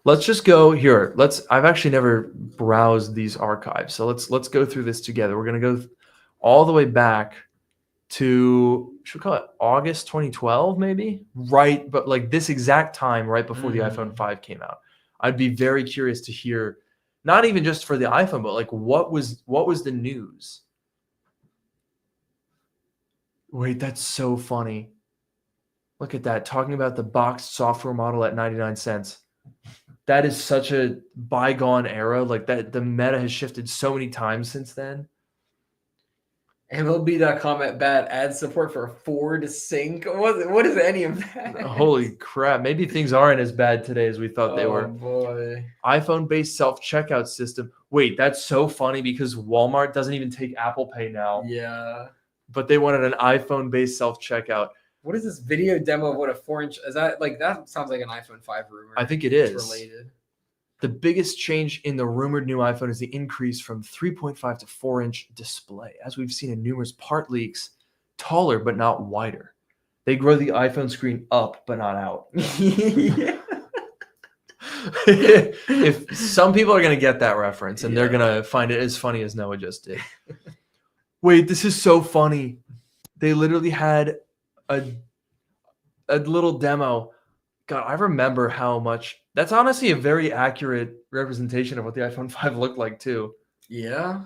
Let's just go here. I've actually never browsed these archives. So let's go through this together. We're going to go all the way back to, should we call it August 2012 maybe? Right, but like this exact time right before the iPhone 5 came out. I'd be very curious to hear, not even just for the iPhone, but like what was the news? Wait, that's so funny. Look at that, talking about the boxed software model at 99 cents. That is such a bygone era. Like that, the meta has shifted so many times since then. MLB.com at bat adds support for Ford Sync. What is any of that? Holy crap. Maybe things aren't as bad today as we thought they were. Oh, boy. iPhone-based self-checkout system. Wait, that's so funny because Walmart doesn't even take Apple Pay now. Yeah. But they wanted an iPhone-based self-checkout. What is this video demo of what a 4-inch is? That like that sounds like an iPhone 5 rumor. I think it is. It's related. The biggest change in the rumored new iPhone is the increase from 3.5 to 4-inch display. As we've seen in numerous part leaks, taller but not wider. They grow the iPhone screen up but not out. If some people are going to get that reference and they're going to find it as funny as Noah just did. Wait, this is so funny. They literally had a little demo. God, I remember how much. That's honestly a very accurate representation of what the iPhone 5 looked like too. Yeah.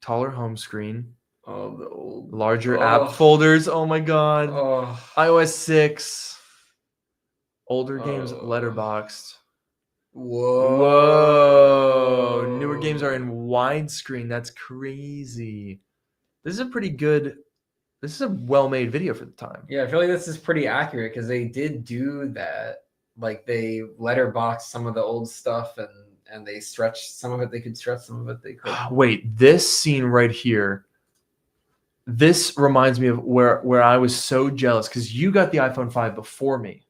Taller home screen. Oh, the old larger app folders. Oh my God. Oh. iOS 6. Older games letterboxed. Whoa. Newer games are in widescreen. That's crazy. This is a pretty good. This is a well-made video for the time. Yeah, I feel like this is pretty accurate because they did do that. Like they letterboxed some of the old stuff and they stretched some of it. They could stretch some of it. They could. Wait, this scene right here. This reminds me of where I was so jealous because you got the iPhone 5 before me.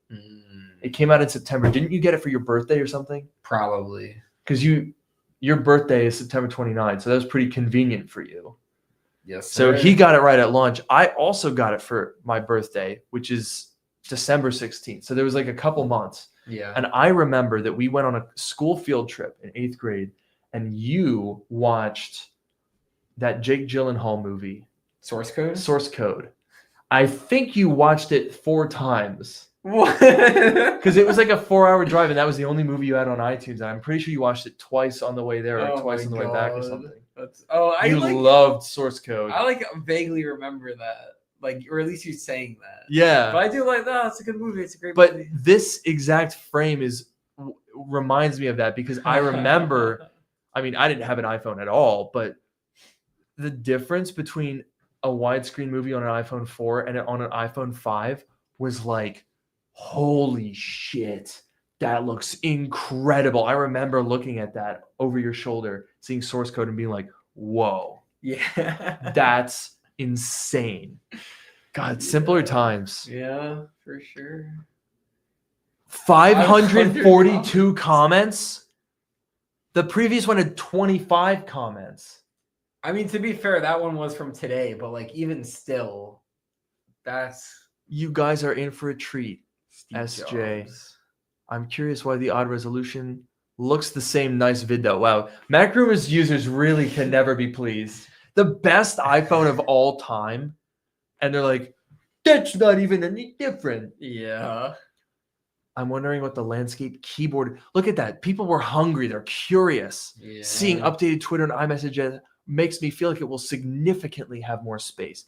It came out in September. Didn't you get it for your birthday or something? Probably. Because your birthday is September 29th, so that was pretty convenient for you. Yes. So he got it right at launch. I also got it for my birthday, which is December 16th. So there was like a couple months. Yeah. And I remember that we went on a school field trip in 8th grade and you watched that Jake Gyllenhaal movie. Source Code? Source Code. I think you watched it 4 times. What? Because it was like a 4-hour drive and that was the only movie you had on iTunes. And I'm pretty sure you watched it twice on the way there or twice on the way back or something. You loved Source Code. I like vaguely remember that. Like, or at least you saying that. Yeah. But I do like that. It's a good movie. It's a great movie. But this exact frame reminds me of that because I remember, I mean, I didn't have an iPhone at all, but the difference between a widescreen movie on an iPhone 4 and on an iPhone 5 was like, holy shit, that looks incredible. I remember looking at that over your shoulder, seeing Source Code and being like, whoa. Yeah. That's insane. God, simpler times. Yeah, for sure. 542 comments. The previous one had 25 comments. I mean, to be fair, that one was from today, but like even still, that's you guys are in for a treat. Steve SJ. Jobs. I'm curious why the odd resolution looks the same. Nice vid though. Wow. MacRumors users really can never be pleased. The best iPhone of all time. And they're like, that's not even any different. Yeah. I'm wondering what the landscape keyboard. Look at that. People were hungry. They're curious. Yeah. Seeing updated Twitter and iMessage makes me feel like it will significantly have more space.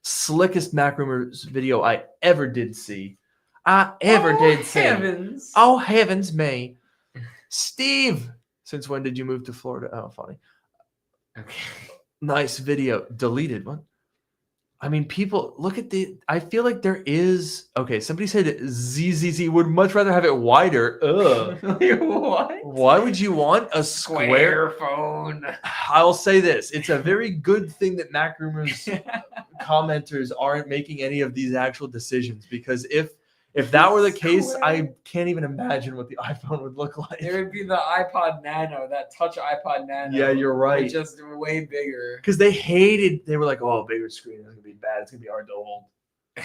Slickest MacRumors video I ever did see. Oh, heavens. Oh, heavens me. Steve, since when did you move to Florida? Oh, funny. Okay. Nice video. Deleted. What? I mean, people, look at the, I feel like there is, okay, somebody said ZZZ would much rather have it wider. Ugh. What? Why would you want a square phone? I'll say this. It's a very good thing that MacRumors commenters aren't making any of these actual decisions because if that were the case, I can't even imagine what the iPhone would look like. It would be the iPod Nano, that touch iPod Nano. Yeah, you're right. Just way bigger. Because they were like, oh, bigger screen is going to be bad. It's going to be hard to hold.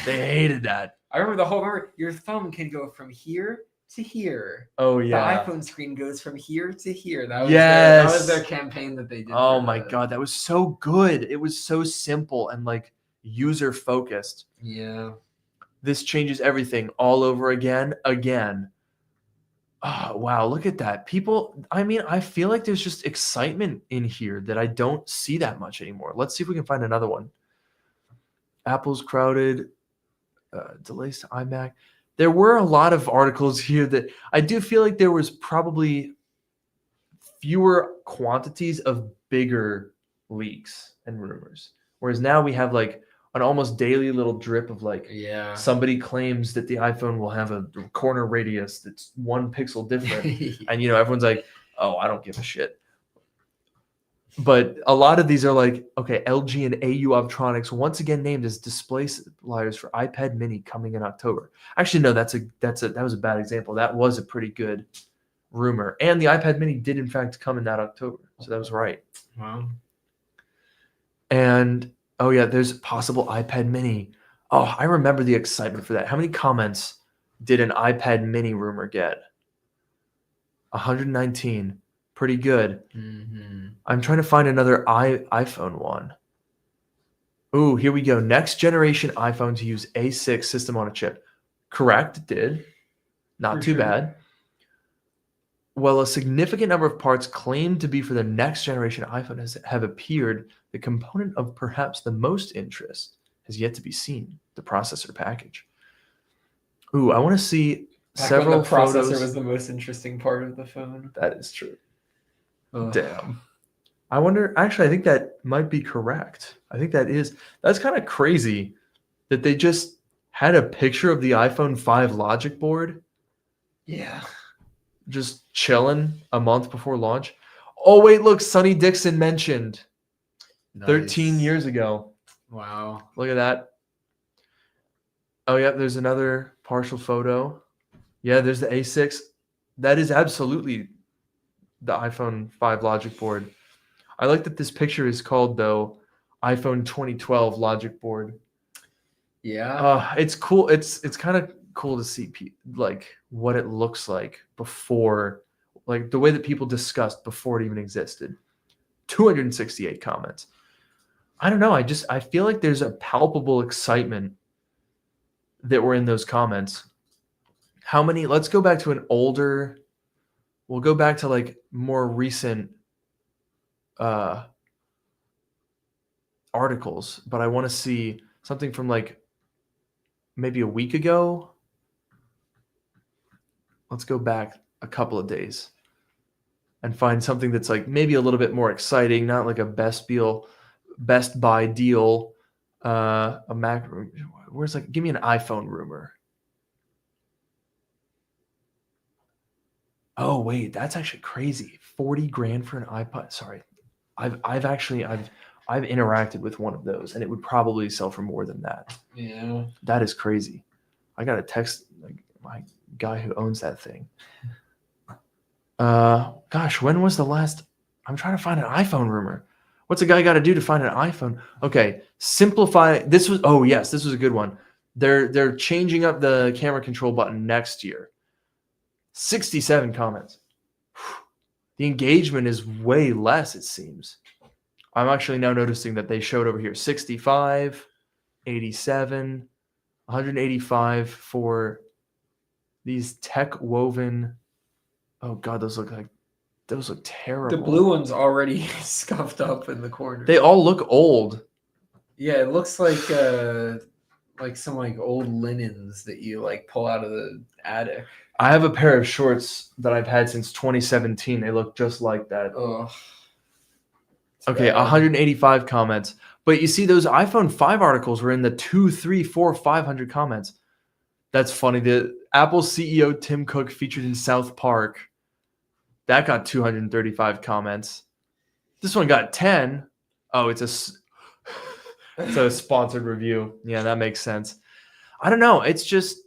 They hated that. I remember your thumb can go from here to here. Oh The yeah. iPhone screen goes from here to here. That was their campaign that they did. Oh my god, that was so good. It was so simple and like user focused. Yeah. This changes everything all over again. Oh, wow, look at that. People, I mean, I feel like there's just excitement in here that I don't see that much anymore. Let's see if we can find another one. Apple's crowded, delays to iMac. There were a lot of articles here that I do feel like there was probably fewer quantities of bigger leaks and rumors. Whereas now we have like an almost daily little drip of like somebody claims that the iPhone will have a corner radius that's 1 pixel different. And everyone's like, oh, I don't give a shit. But a lot of these are like, okay, LG and AU Optronics once again named as display suppliers for iPad mini coming in October. Actually, no, that was a bad example. That was a pretty good rumor. And the iPad mini did in fact come in that October. So that was right. Wow. And oh yeah, there's possible iPad mini. Oh, I remember the excitement for that. How many comments did an iPad mini rumor get? 119. Pretty good. Mm-hmm. I'm trying to find another iPhone one. Ooh, here we go. Next generation iPhone to use A6 system on a chip. Correct, it did. Not too bad. Well, a significant number of parts claimed to be for the next generation iPhone have appeared. The component of perhaps the most interest has yet to be seen, the processor package. Ooh, I want to see several when the processor photos. was the most interesting part of the phone. That is true. Ugh. Damn. I wonder, actually, I think that might be correct. I think that's kind of crazy that they just had a picture of the iPhone 5 logic board. Yeah. Just chilling a month before launch. Oh, wait, look, Sonny Dixon mentioned 13 years ago. Wow. Look at that. Oh, yeah, there's another partial photo. Yeah, there's the A6. That is absolutely the iPhone 5 logic board. I like that this picture is called, though, iPhone 2012 logic board. Yeah. It's cool. It's kind of cool to see like what it looks like before, like the way that people discussed before it even existed. 268 comments. I don't know. I feel like there's a palpable excitement that were in those comments. How many? Let's go back to we'll go back to like more recent articles, but I want to see something from like maybe a week ago. Let's go back a couple of days and find something that's like maybe a little bit more exciting, not like a Best Buy deal, a Mac. Where's like, give me an iPhone rumor. Oh wait, that's actually crazy. 40 grand for an iPod. Sorry, I've interacted with one of those, and it would probably sell for more than that. Yeah, that is crazy. I got to text like my guy who owns that thing. Gosh, when was the last? I'm trying to find an iPhone rumor. What's a guy got to do to find an iPhone? Okay, simplify. This was a good one. They're changing up the camera control button next year. 67 comments. The engagement is way less, it seems. I'm actually now noticing that they showed over here 65, 87, 185 for these tech woven. Oh God, those look terrible. the blue one's already scuffed up in the corner. They all look old. Yeah, it looks like some like old linens that you like pull out of the attic. I have a pair of shorts that I've had since 2017. They look just like that. Ugh. Okay, bad. 185 comments. But you see, those iPhone 5 articles were in the 2, 3, 4, 500 comments. That's funny. The Apple CEO Tim Cook featured in South Park. That got 235 comments. This one got 10. Oh, it's a sponsored review. Yeah, that makes sense. I don't know. It's just,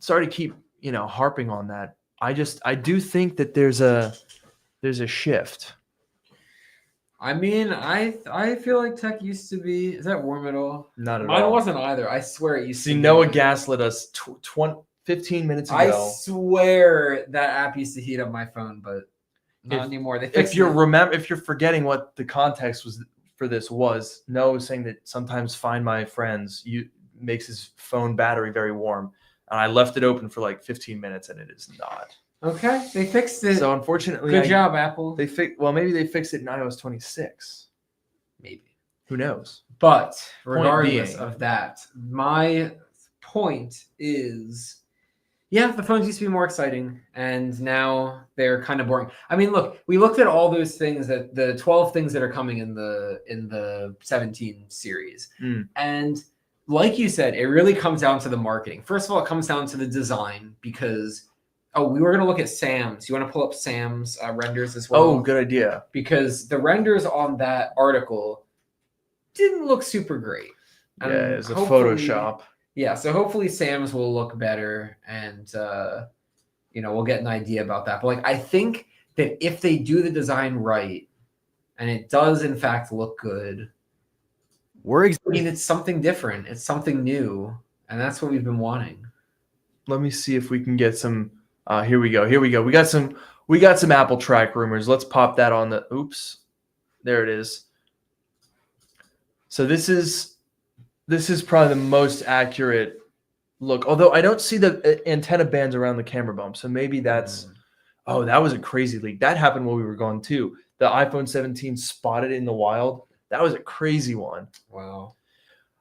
sorry to keep harping on that. I do think that there's a shift. I mean, I feel like tech used to be. Is that warm at all? Not at all. Mine wasn't either. I swear it used to be. Noah gaslit us 15 minutes I ago. swear that app used to heat up my phone, but not anymore. They fixed if you're forgetting what the context was for this was, Noah was saying that sometimes Find My Friends makes his phone battery very warm, and I left it open for like 15 minutes, and it is not. Okay, they fixed it. So unfortunately, good job, Apple. Maybe they fixed it in iOS 26. Maybe. Who knows? But regardless of that, my point is, yeah, the phones used to be more exciting, and now they're kind of boring. I mean, look, we looked at all those things, that the 12 things that are coming in the 17 series, and like you said, it really comes down to the marketing. First of all, it comes down to the design, because we were going to look at Sam's. You want to pull up Sam's renders as well? Oh, good idea. Because the renders on that article didn't look super great. Yeah, it was a Photoshop. Yeah, so hopefully Sam's will look better, and we'll get an idea about that. But like, I think that if they do the design right, and it does in fact look good, it's something different. It's something new, and that's what we've been wanting. Let me see if we can get some. Here we go. We got some Apple track rumors. Let's pop that on the. Oops, there it is. So this is probably the most accurate look. Although I don't see the antenna bands around the camera bump, so maybe that's. Oh, that was a crazy leak. That happened while we were gone too. The iPhone 17 spotted in the wild. That was a crazy one. Wow.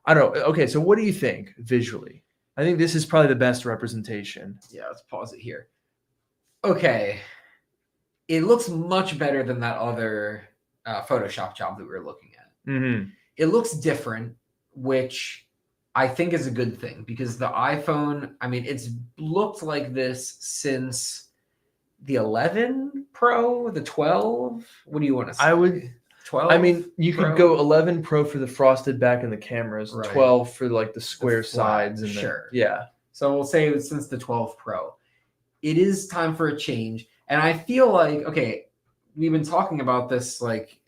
I don't know. Okay, so what do you think visually? I think this is probably the best representation. Yeah, let's pause it here. Okay. It looks much better than that other Photoshop job that we were looking at. Mm-hmm. It looks different, which I think is a good thing, because the iPhone, I mean, it's looked like this since the 11 Pro, the 12. What do you want to say? I would 12. I mean, you could go 11 Pro for the frosted back in the cameras, right. 12 for like the square sides, and sure. Yeah. So we'll say since the 12 Pro, it is time for a change. And I feel like, okay, we've been talking about this like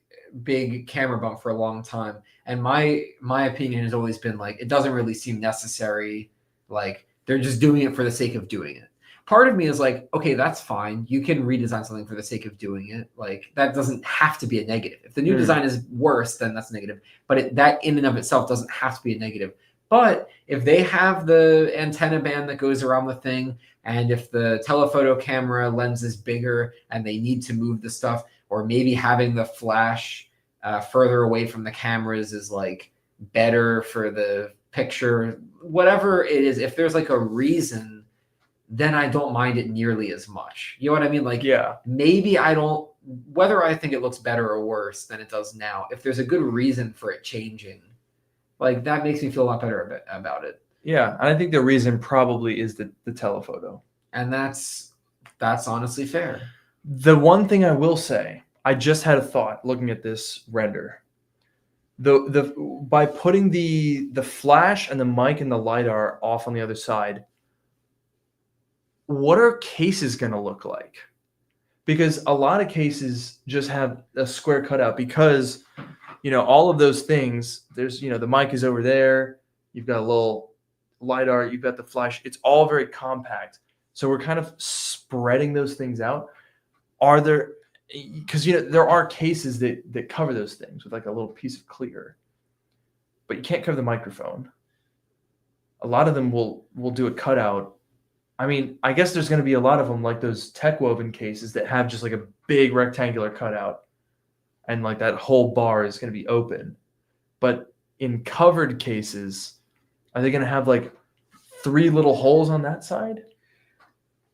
big camera bump for a long time, and my opinion has always been like, it doesn't really seem necessary. Like, they're just doing it for the sake of doing it. Part of me is like, okay, that's fine. You can redesign something for the sake of doing it. Like, that doesn't have to be a negative. If the new design is worse, then that's negative. But that in and of itself doesn't have to be a negative. But if they have the antenna band that goes around the thing, and if the telephoto camera lens is bigger and they need to move the stuff, or maybe having the flash further away from the cameras is like better for the picture, whatever it is, if there's like a reason, then I don't mind it nearly as much. You know what I mean? Like, yeah, maybe I don't, whether I think it looks better or worse than it does now, if there's a good reason for it changing, like, that makes me feel a lot better about it. Yeah, and I think the reason probably is the telephoto. And that's honestly fair. The one thing I will say, I just had a thought looking at this render. By putting the flash and the mic and the LiDAR off on the other side, what are cases going to look like? Because a lot of cases just have a square cutout, because, all of those things, there's, the mic is over there. You've got a little LiDAR, you've got the flash. It's all very compact. So we're kind of spreading those things out. Because, there are cases that cover those things with like a little piece of clear, but you can't cover the microphone. A lot of them will do a cutout. I mean, I guess there's going to be a lot of them like those tech woven cases that have just like a big rectangular cutout, and like that whole bar is going to be open. But in covered cases, are they going to have like 3 little holes on that side?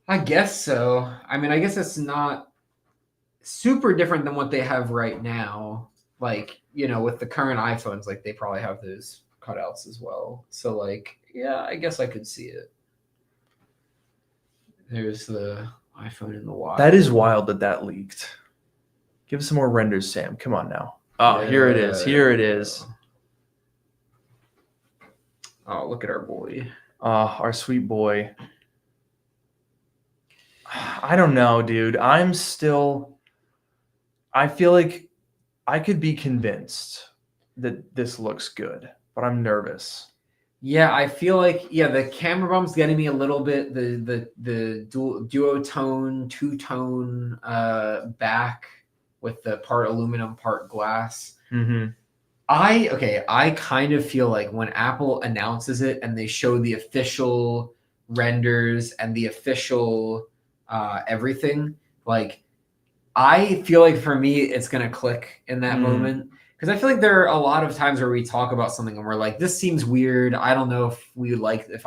I guess so. I mean, I guess it's not super different than what they have right now. Like, with the current iPhones, like, they probably have those cutouts as well. So like, yeah, I guess I could see it. There's the iPhone in the wild. That is wild that leaked. Give us some more renders, Sam. Come on now. Oh, yeah, here it is. Here it is. Oh, look at our boy. Our sweet boy. I don't know, dude. I feel like I could be convinced that this looks good, but I'm nervous. Yeah, I feel like the camera bump's getting me a little bit. The duotone, two-tone back with the part aluminum, part glass. Mm-hmm. I kind of feel like when Apple announces it and they show the official renders and the official everything, like I feel like for me it's gonna click in that moment. Because I feel like there are a lot of times where we talk about something and we're like, this seems weird. I don't know if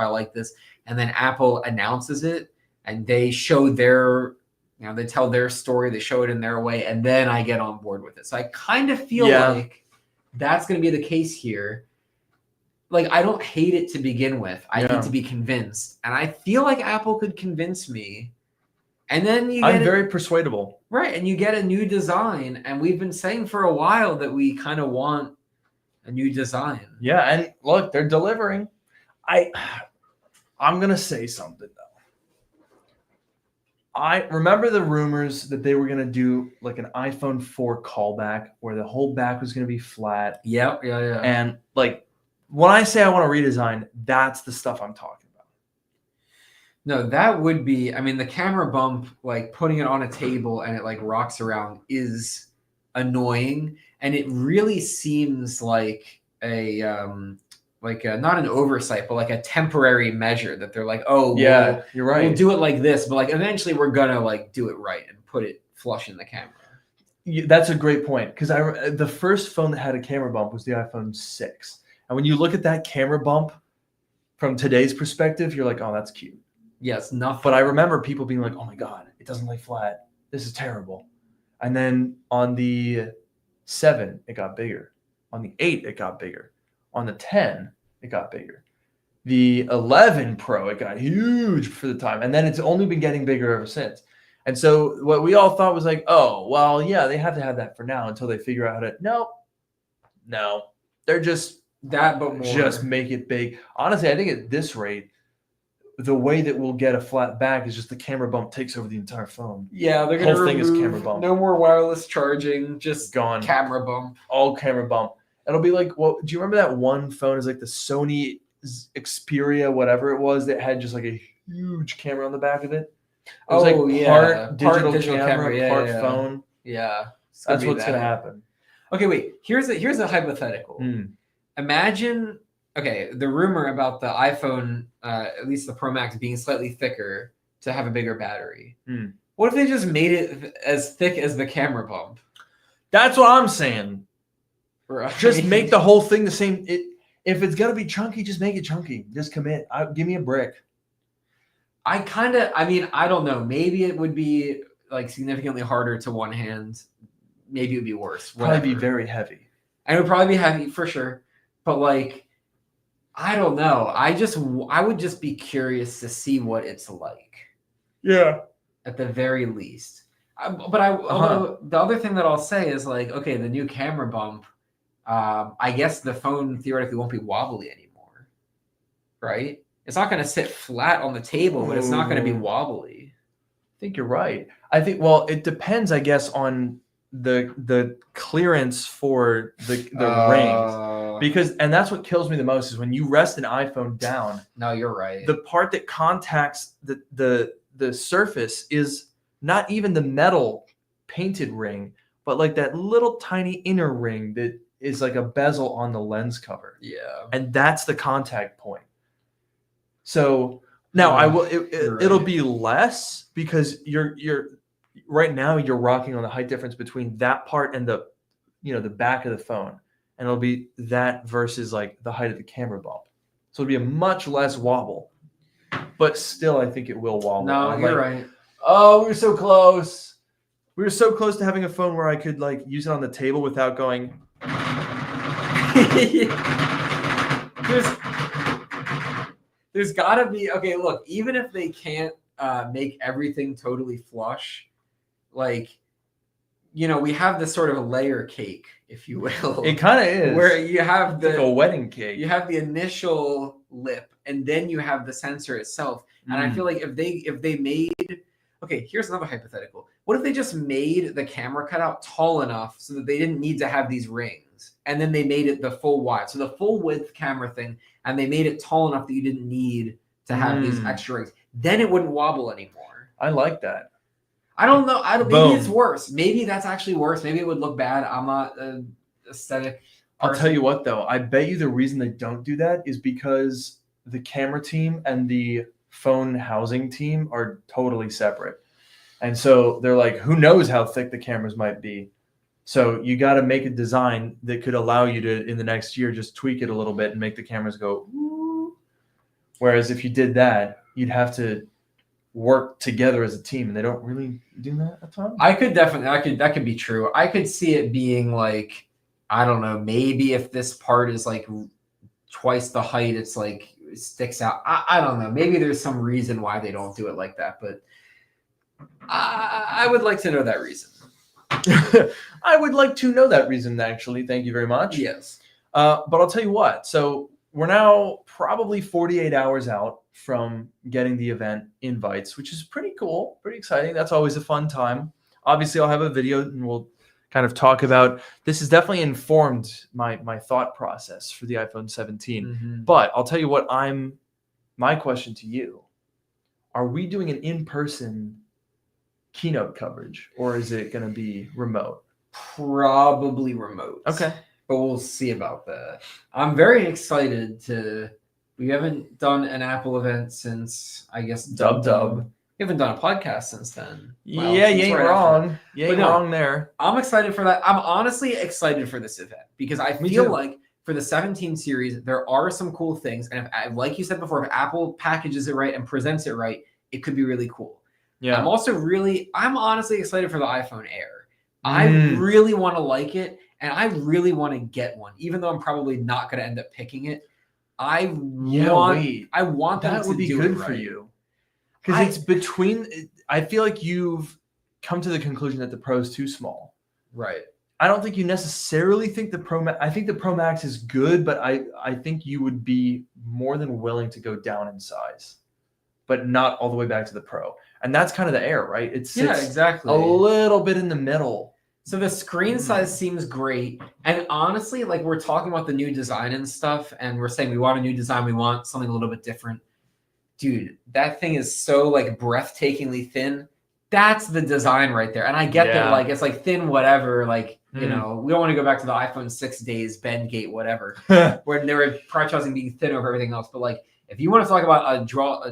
I like this. And then Apple announces it and they show their, they tell their story, they show it in their way, and then I get on board with it. So I kind of feel like that's going to be the case here. Like, I don't hate it to begin with. I need to be convinced. And I feel like Apple could convince me. And then I'm very persuadable. Right, and you get a new design, and we've been saying for a while that we kind of want a new design. Yeah, and look, they're delivering. I'm gonna say something though. I remember the rumors that they were gonna do like an iPhone 4 callback where the whole back was gonna be flat. Yeah. And like when I say I want to redesign, that's the stuff I'm talking about. No, that would be, I mean, the camera bump, like putting it on a table and it like rocks around is annoying. And it really seems like not an oversight, but like a temporary measure that they're like, oh, yeah, you're right. We'll do it like this, but like eventually we're gonna like do it right and put it flush in the camera. That's a great point, because the first phone that had a camera bump was the iPhone 6. And when you look at that camera bump from today's perspective, you're like, oh, that's cute. Yes, nothing. But I remember people being like, oh my God, it doesn't lay flat. This is terrible. And then on the 7, it got bigger. On the 8, it got bigger. On the 10, it got bigger. The 11 Pro, it got huge for the time. And then it's only been getting bigger ever since. And so what we all thought was like, oh, well, yeah, they have to have that for now until they figure out how to. No. They're just that, but more. Just make it big. Honestly, I think at this rate, the way that we'll get a flat back is just the camera bump takes over the entire phone. Yeah, they're going to thing is camera bump. No more wireless charging, just gone. Camera bump. All camera bump. It'll be like, well, do you remember that one phone? Is like the Sony Xperia, whatever it was, that had just like a huge camera on the back of it. It was part digital camera, part phone. Yeah, that's what's gonna happen. Okay, wait. Here's a hypothetical. Imagine, the rumor about the iPhone, at least the Pro Max, being slightly thicker to have a bigger battery. What if they just made it as thick as the camera bump? That's what I'm saying. Right. Just make the whole thing the same. If it's gonna be chunky, just make it chunky. Just commit. Give me a brick. I don't know. Maybe it would be like significantly harder to one hand. Maybe it would be worse. Probably be very heavy. And it would probably be heavy for sure. But like, I don't know. I would just be curious to see what it's like. Yeah. At the very least. Although the other thing that I'll say is like, okay, the new camera bump, I guess the phone theoretically won't be wobbly anymore. Right? It's not going to sit flat on the table, but it's not going to be wobbly. I think you're right. I think, well, it depends, I guess, on the clearance for the rings. Because, and that's what kills me the most, is when you rest an iPhone down. No, you're right. The part that contacts the surface is not even the metal painted ring, but like that little tiny inner ring that is like a bezel on the lens cover. Yeah. And that's the contact point. So now it'll be less, because you're right now you're rocking on the height difference between that part and the back of the phone, and it'll be that versus like the height of the camera bump. So it'll be a much less wobble, but still I think it will wobble. No, you're right. Oh, we were so close. We were so close to having a phone where I could like use it on the table without going. There's gotta be, look, even if they can't make everything totally flush, like, we have this sort of layer cake, if you will. It kind of is. Where you have like a wedding cake. You have the initial lip, and then you have the sensor itself. And I feel like if they made, here's another hypothetical. What if they just made the camera cutout tall enough so that they didn't need to have these rings, and then they made it the full wide, so the full width camera thing, and they made it tall enough that you didn't need to have these extra rings. Then it wouldn't wobble anymore. I like that. I don't know. Maybe it's worse. Maybe that's actually worse. Maybe it would look bad. I'm not an aesthetic person. I'll tell you what, though. I bet you the reason they don't do that is because the camera team and the phone housing team are totally separate. And so they're like, who knows how thick the cameras might be? So you got to make a design that could allow you to, in the next year, just tweak it a little bit and make the cameras go, ooh. Whereas if you did that, you'd have to work together as a team, and they don't really do that a ton. I could definitely, that could be true. I could see it being like, I don't know, maybe if this part is like twice the height, it's like, it sticks out. I don't know. Maybe there's some reason why they don't do it like that, but I would like to know that reason. I would like to know that reason, actually. Thank you very much. Yes. But I'll tell you what. So we're now probably 48 hours out from getting the event invites, which is pretty cool, pretty exciting. That's always a fun time. Obviously, I'll have a video and we'll kind of talk about this. Has definitely informed my thought process for the iPhone 17. Mm-hmm. But I'll tell you what, my question to you, are we doing an in-person keynote coverage, or is it going to be remote? Probably remote. Okay. But we'll see about that. I'm very excited we haven't done an Apple event since, I guess, Dub. We haven't done a podcast since then. Well, yeah, you ain't wrong. You ain't wrong there. I'm excited for that. I'm honestly excited for this event because I feel like for the 17 series, there are some cool things. And if, like you said before, if Apple packages it right and presents it right, it could be really cool. Yeah. I'm honestly excited for the iPhone Air. I really want to like it, and I really want to get one, even though I'm probably not going to end up picking it. I want them that to would be do good it right. for you. Because it's between, I feel like you've come to the conclusion that the Pro is too small. Right. I don't think you necessarily think the Pro Max, I think the Pro Max is good, but I think you would be more than willing to go down in size, but not all the way back to the Pro. And that's kind of the Air, right? It sits exactly. a little bit in the middle. So the screen size seems great. And honestly, like we're talking about the new design and stuff, and we're saying we want a new design, we want something a little bit different. Dude, that thing is so like breathtakingly thin. That's the design right there. And I get that like it's like thin whatever, like you know, we don't want to go back to the iPhone 6 days, Bendgate, whatever, where they were prioritizing being thin over everything else. But like if you want to talk about a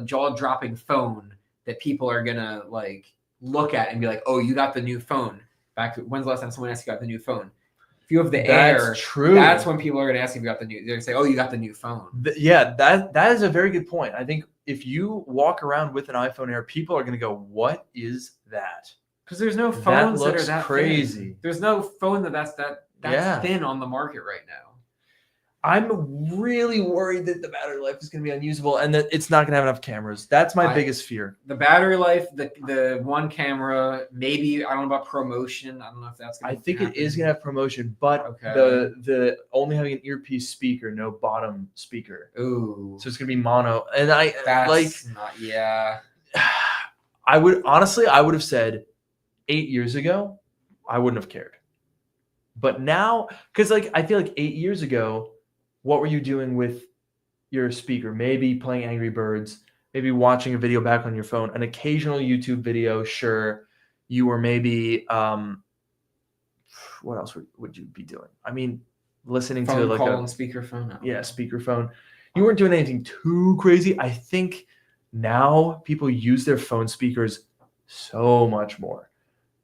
jaw-dropping phone that people are gonna like look at and be like, oh, you got the new phone. Back to when's the last time someone asked you got the new phone? If you have the Air, true. That's when people are going to ask if you got the new. They're going to say, "Oh, you got the new phone." That is a very good point. I think if you walk around with an iPhone Air, people are going to go, "What is that?" Because there's no phones that looks that are that crazy. Thin. There's no phone that's thin on the market right now. I'm really worried that the battery life is going to be unusable and that it's not going to have enough cameras. That's my biggest fear. The battery life, the one camera, maybe, I don't know about promotion. I don't know if that's going to I think it is going to have promotion, but the only having an earpiece speaker, no bottom speaker. Ooh. So it's going to be mono. And I would have said 8 years ago, I wouldn't have cared. But now, because like I feel like 8 years ago, what were you doing with your speaker? Maybe playing Angry Birds, maybe watching a video back on your phone, an occasional YouTube video. Sure. You were maybe, what else would you be doing? I mean, listening to like a speakerphone. No. Yeah, speakerphone. You weren't doing anything too crazy. I think now people use their phone speakers so much more.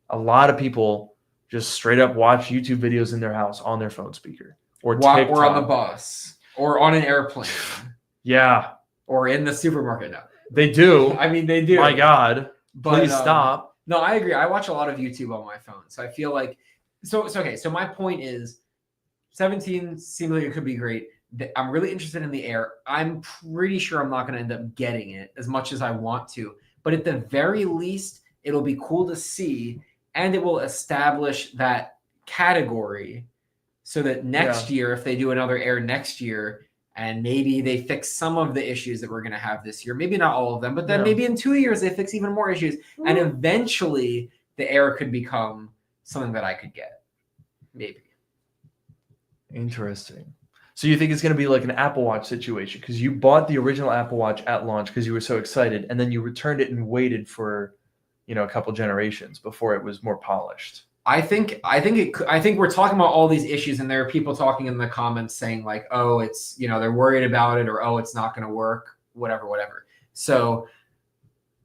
A lot of people just straight up watch YouTube videos in their house on their phone speaker. Or on the bus, or on an airplane. Yeah. Or in the supermarket now. They do. I mean, they do. My God. Please stop. No, I agree. I watch a lot of YouTube on my phone. So I feel like, so my point is 17 seems like it could be great. I'm really interested in the Air. I'm pretty sure I'm not going to end up getting it as much as I want to. But at the very least, it'll be cool to see. And it will establish that category so that next year, if they do another Air next year, and maybe they fix some of the issues that we're going to have this year, maybe not all of them, but then maybe in 2 years, they fix even more issues. And eventually, the Air could become something that I could get. Maybe. Interesting. So you think it's going to be like an Apple Watch situation because you bought the original Apple Watch at launch because you were so excited, and then you returned it and waited for, a couple generations before it was more polished. I think we're talking about all these issues, and there are people talking in the comments saying like, oh, it's, they're worried about it, or oh, it's not going to work, whatever. So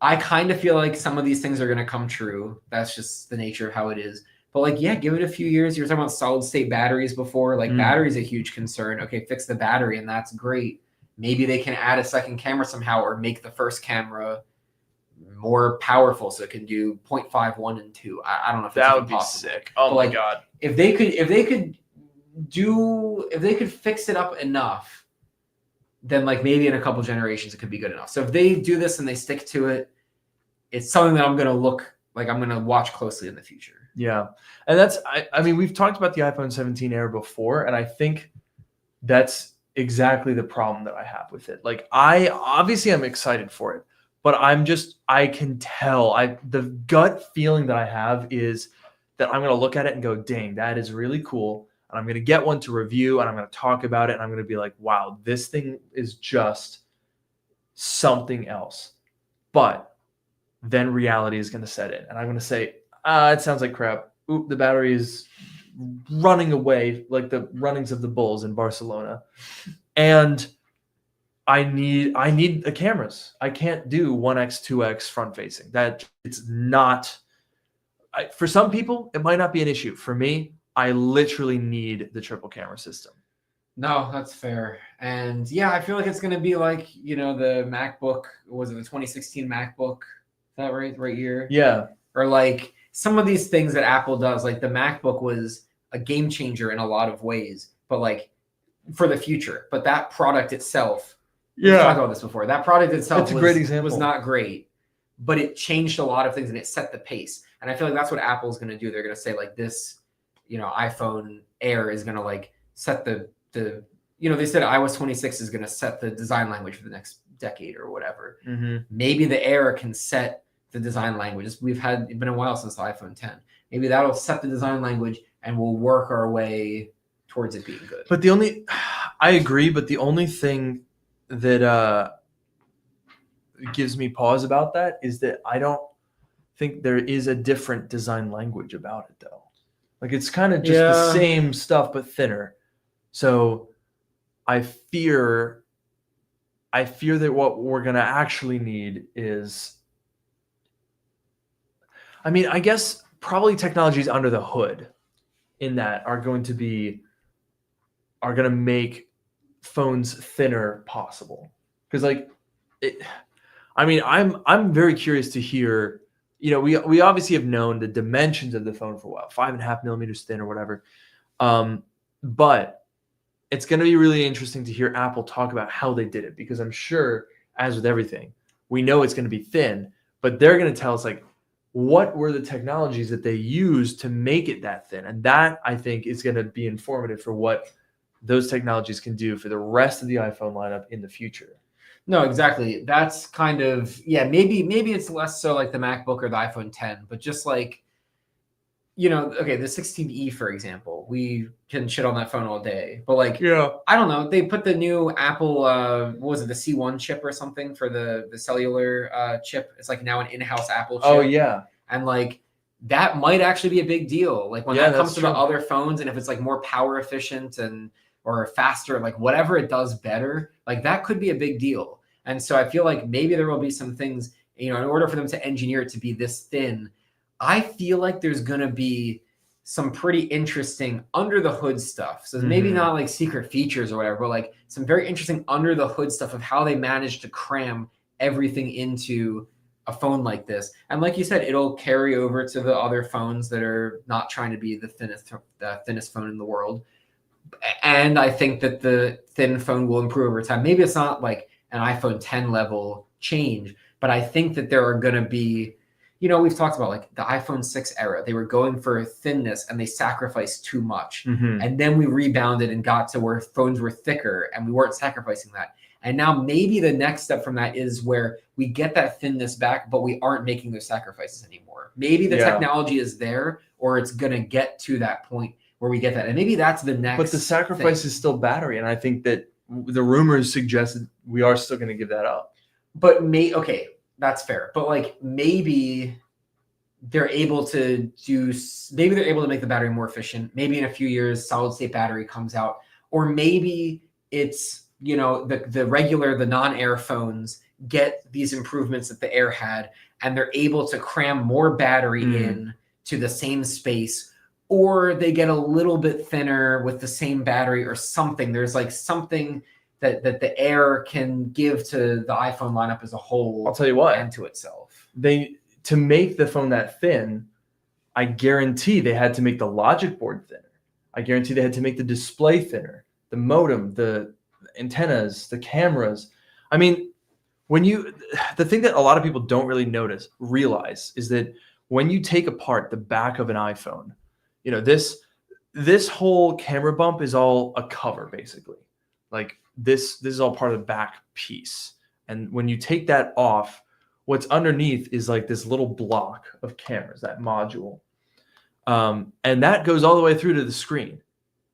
I kind of feel like some of these things are going to come true. That's just the nature of how it is. But like, yeah, give it a few years. You were talking about solid state batteries before. Like battery's a huge concern. Okay, fix the battery, and that's great. Maybe they can add a second camera somehow, or make the first camera more powerful so it can do 0.51 and 2. I don't know if that would be possible. sick. Oh but my like, god! If they could fix it up enough, then like maybe in a couple generations it could be good enough. So if they do this and they stick to it, it's something that I'm gonna watch closely in the future. Yeah, and that's I mean we've talked about the iPhone 17 Air before, and I think that's exactly the problem that I have with it. Like I'm excited for it. But I can tell, the gut feeling that I have is that I'm going to look at it and go, dang, that is really cool. And I'm going to get one to review, and I'm going to talk about it. And I'm going to be like, wow, this thing is just something else. But then reality is going to set in. And I'm going to say, it sounds like crap. Oop, the battery is running away like the runnings of the Bulls in Barcelona. And I need the cameras. I can't do 1x, 2x front facing. That it's not. For some people, it might not be an issue. For me, I literally need the triple camera system. No, that's fair. And yeah, I feel like it's going to be like, the MacBook, was it the 2016 MacBook? Is that right year? Yeah. Or like some of these things that Apple does, like the MacBook was a game changer in a lot of ways, but like for the future. But that product itself, we've talked about this before. That product itself was not great, but it changed a lot of things and it set the pace. And I feel like that's what Apple's going to do. They're going to say like this, iPhone Air is going to like set the they said iOS 26 is going to set the design language for the next decade or whatever. Mm-hmm. Maybe the Air can set the design language. It's been a while since the iPhone 10. Maybe that'll set the design language and we'll work our way towards it being good. But I agree, but the only thing that gives me pause about that is that I don't think there is a different design language about it though. Like it's kind of just the same stuff but thinner. So I fear that what we're going to actually need is, I mean, I guess probably technologies under the hood in that are going to make phones thinner possible. Because I'm very curious to hear, we obviously have known the dimensions of the phone for a while, 5.5 millimeters thin or whatever. But it's going to be really interesting to hear Apple talk about how they did it, because I'm sure, as with everything, we know it's going to be thin, but they're going to tell us like what were the technologies that they used to make it that thin. And that I think is going to be informative for what those technologies can do for the rest of the iPhone lineup in the future. No, exactly. That's kind of, maybe it's less so like the MacBook or the iPhone 10, but just like, okay, the 16E, for example, we can shit on that phone all day, but like, I don't know, they put the new Apple, what was it, the C1 chip or something for the cellular chip. It's like now an in-house Apple chip. Oh yeah. And like, that might actually be a big deal. Like when that comes to the other phones, and if it's like more power efficient or faster, like whatever it does better, like that could be a big deal. And so I feel like maybe there will be some things, in order for them to engineer it to be this thin, I feel like there's going to be some pretty interesting under the hood stuff. So maybe not like secret features or whatever, but like some very interesting under the hood stuff of how they managed to cram everything into a phone like this. And like you said, it'll carry over to the other phones that are not trying to be the thinnest phone in the world. And I think that the thin phone will improve over time. Maybe it's not like an iPhone 10 level change, but I think that there are going to be, we've talked about like the iPhone 6 era. They were going for thinness and they sacrificed too much. And then we rebounded and got to where phones were thicker and we weren't sacrificing that. And now maybe the next step from that is where we get that thinness back, but we aren't making those sacrifices anymore. Maybe the technology is there, or it's going to get to that point where we get that. And maybe that's the next. But the sacrifice thing. is still battery, and I think that the rumors suggest that we are still going to give that up. But okay, that's fair. But like maybe they're able to make the battery more efficient. Maybe in a few years, solid state battery comes out, or maybe it's, you know, the non-Air phones get these improvements that the Air had, and they're able to cram more battery in to the same space, or they get a little bit thinner with the same battery or something. There's like something that the Air can give to the iPhone lineup as a whole. I'll tell you what, and to itself. To make the phone that thin, I guarantee they had to make the logic board thinner. I guarantee they had to make the display thinner, the modem, the antennas, the cameras. I mean, the thing that a lot of people don't really realize is that when you take apart the back of an iPhone, you know, this whole camera bump is all a cover, basically. Like this is all part of the back piece. And when you take that off, what's underneath is like this little block of cameras, that module. And that goes all the way through to the screen.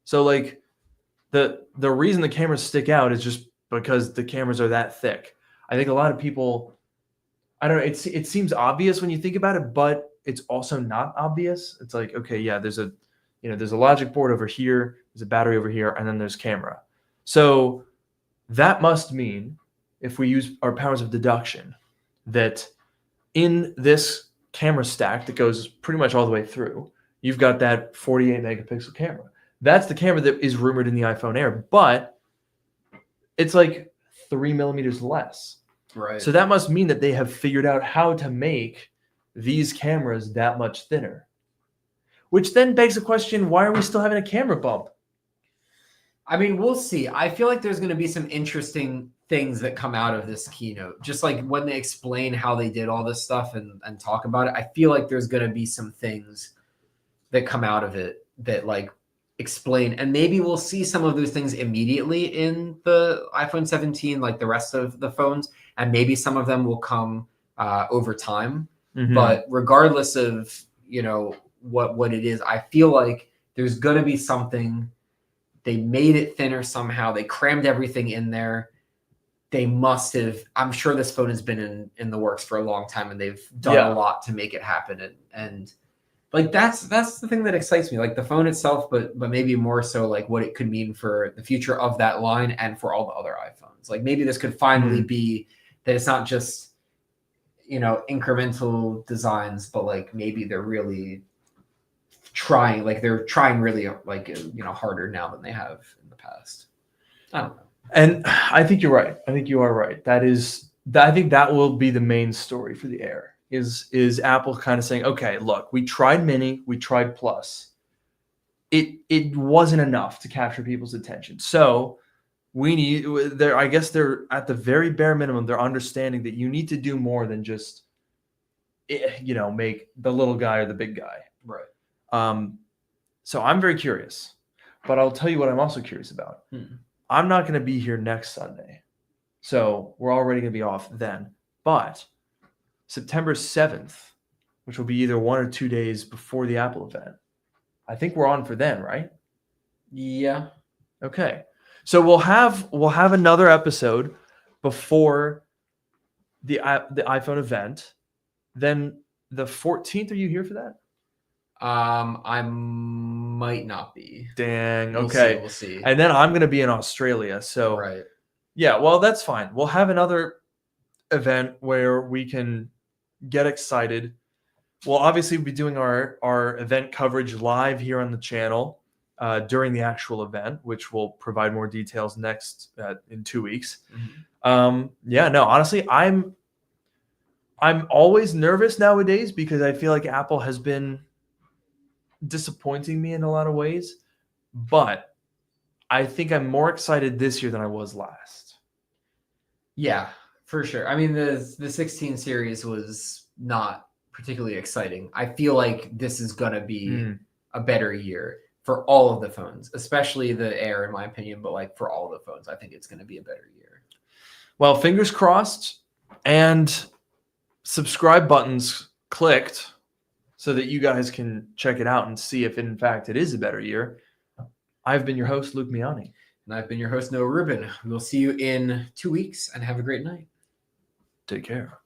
So like the reason the cameras stick out is just because the cameras are that thick. I think a lot of people, I don't know, it seems obvious when you think about it, but it's also not obvious. It's like, okay, yeah, there's a logic board over here, there's a battery over here, and then there's camera. So that must mean, if we use our powers of deduction, that in this camera stack that goes pretty much all the way through, you've got that 48 megapixel camera. That's the camera that is rumored in the iPhone Air, but it's like 3 millimeters less. Right. So that must mean that they have figured out how to make these cameras that much thinner. Which then begs the question, why are we still having a camera bump? I mean, we'll see. I feel like there's going to be some interesting things that come out of this keynote. Just like when they explain how they did all this stuff and talk about it, I feel like there's going to be some things that come out of it that like explain. And maybe we'll see some of those things immediately in the iPhone 17, like the rest of the phones. And maybe some of them will come over time. Mm-hmm. But regardless of, you know, what it is, I feel like there's going to be something. They made it thinner somehow. They crammed everything in there. They must have. I'm sure this phone has been in the works for a long time, and they've done a lot to make it happen. And like that's the thing that excites me. Like the phone itself, but maybe more so like what it could mean for the future of that line and for all the other iPhones. Like maybe this could finally be that it's not just, you know, incremental designs, but like maybe they're really trying really like, you know, harder now than they have in the past. I don't know. And I think you're right. I think you are right. I think that will be the main story for the Air is Apple kind of saying, okay, look, we tried Mini, we tried Plus. It wasn't enough to capture people's attention. So I guess they're at the very bare minimum, they're understanding that you need to do more than just, you know, make the little guy or the big guy. Right. So I'm very curious, but I'll tell you what I'm also curious about. I'm not going to be here next Sunday, so we're already going to be off then. But September 7th, which will be either 1 or 2 days before the Apple event, I think we're on for then, right? Yeah. Okay. So we'll have another episode before the iPhone event. Then the 14th, are you here for that? I might not be. Dang. Okay. We'll see. And then I'm going to be in Australia. So right. Yeah, well, that's fine. We'll have another event where we can get excited. We'll obviously be doing our event coverage live here on the channel during the actual event, which will provide more details next in 2 weeks. Honestly, I'm always nervous nowadays because I feel like Apple has been disappointing me in a lot of ways, but I think I'm more excited this year than I was last. Yeah, for sure. I mean, the 16 series was not particularly exciting. I feel like this is going to be a better year for all of the phones, especially the Air, in my opinion, but like for all the phones, I think it's going to be a better year. Well, fingers crossed and subscribe buttons clicked so that you guys can check it out and see if in fact it is a better year. I've been your host, Luke Miani. And I've been your host, Noah Rubin. We'll see you in 2 weeks and have a great night. Take care.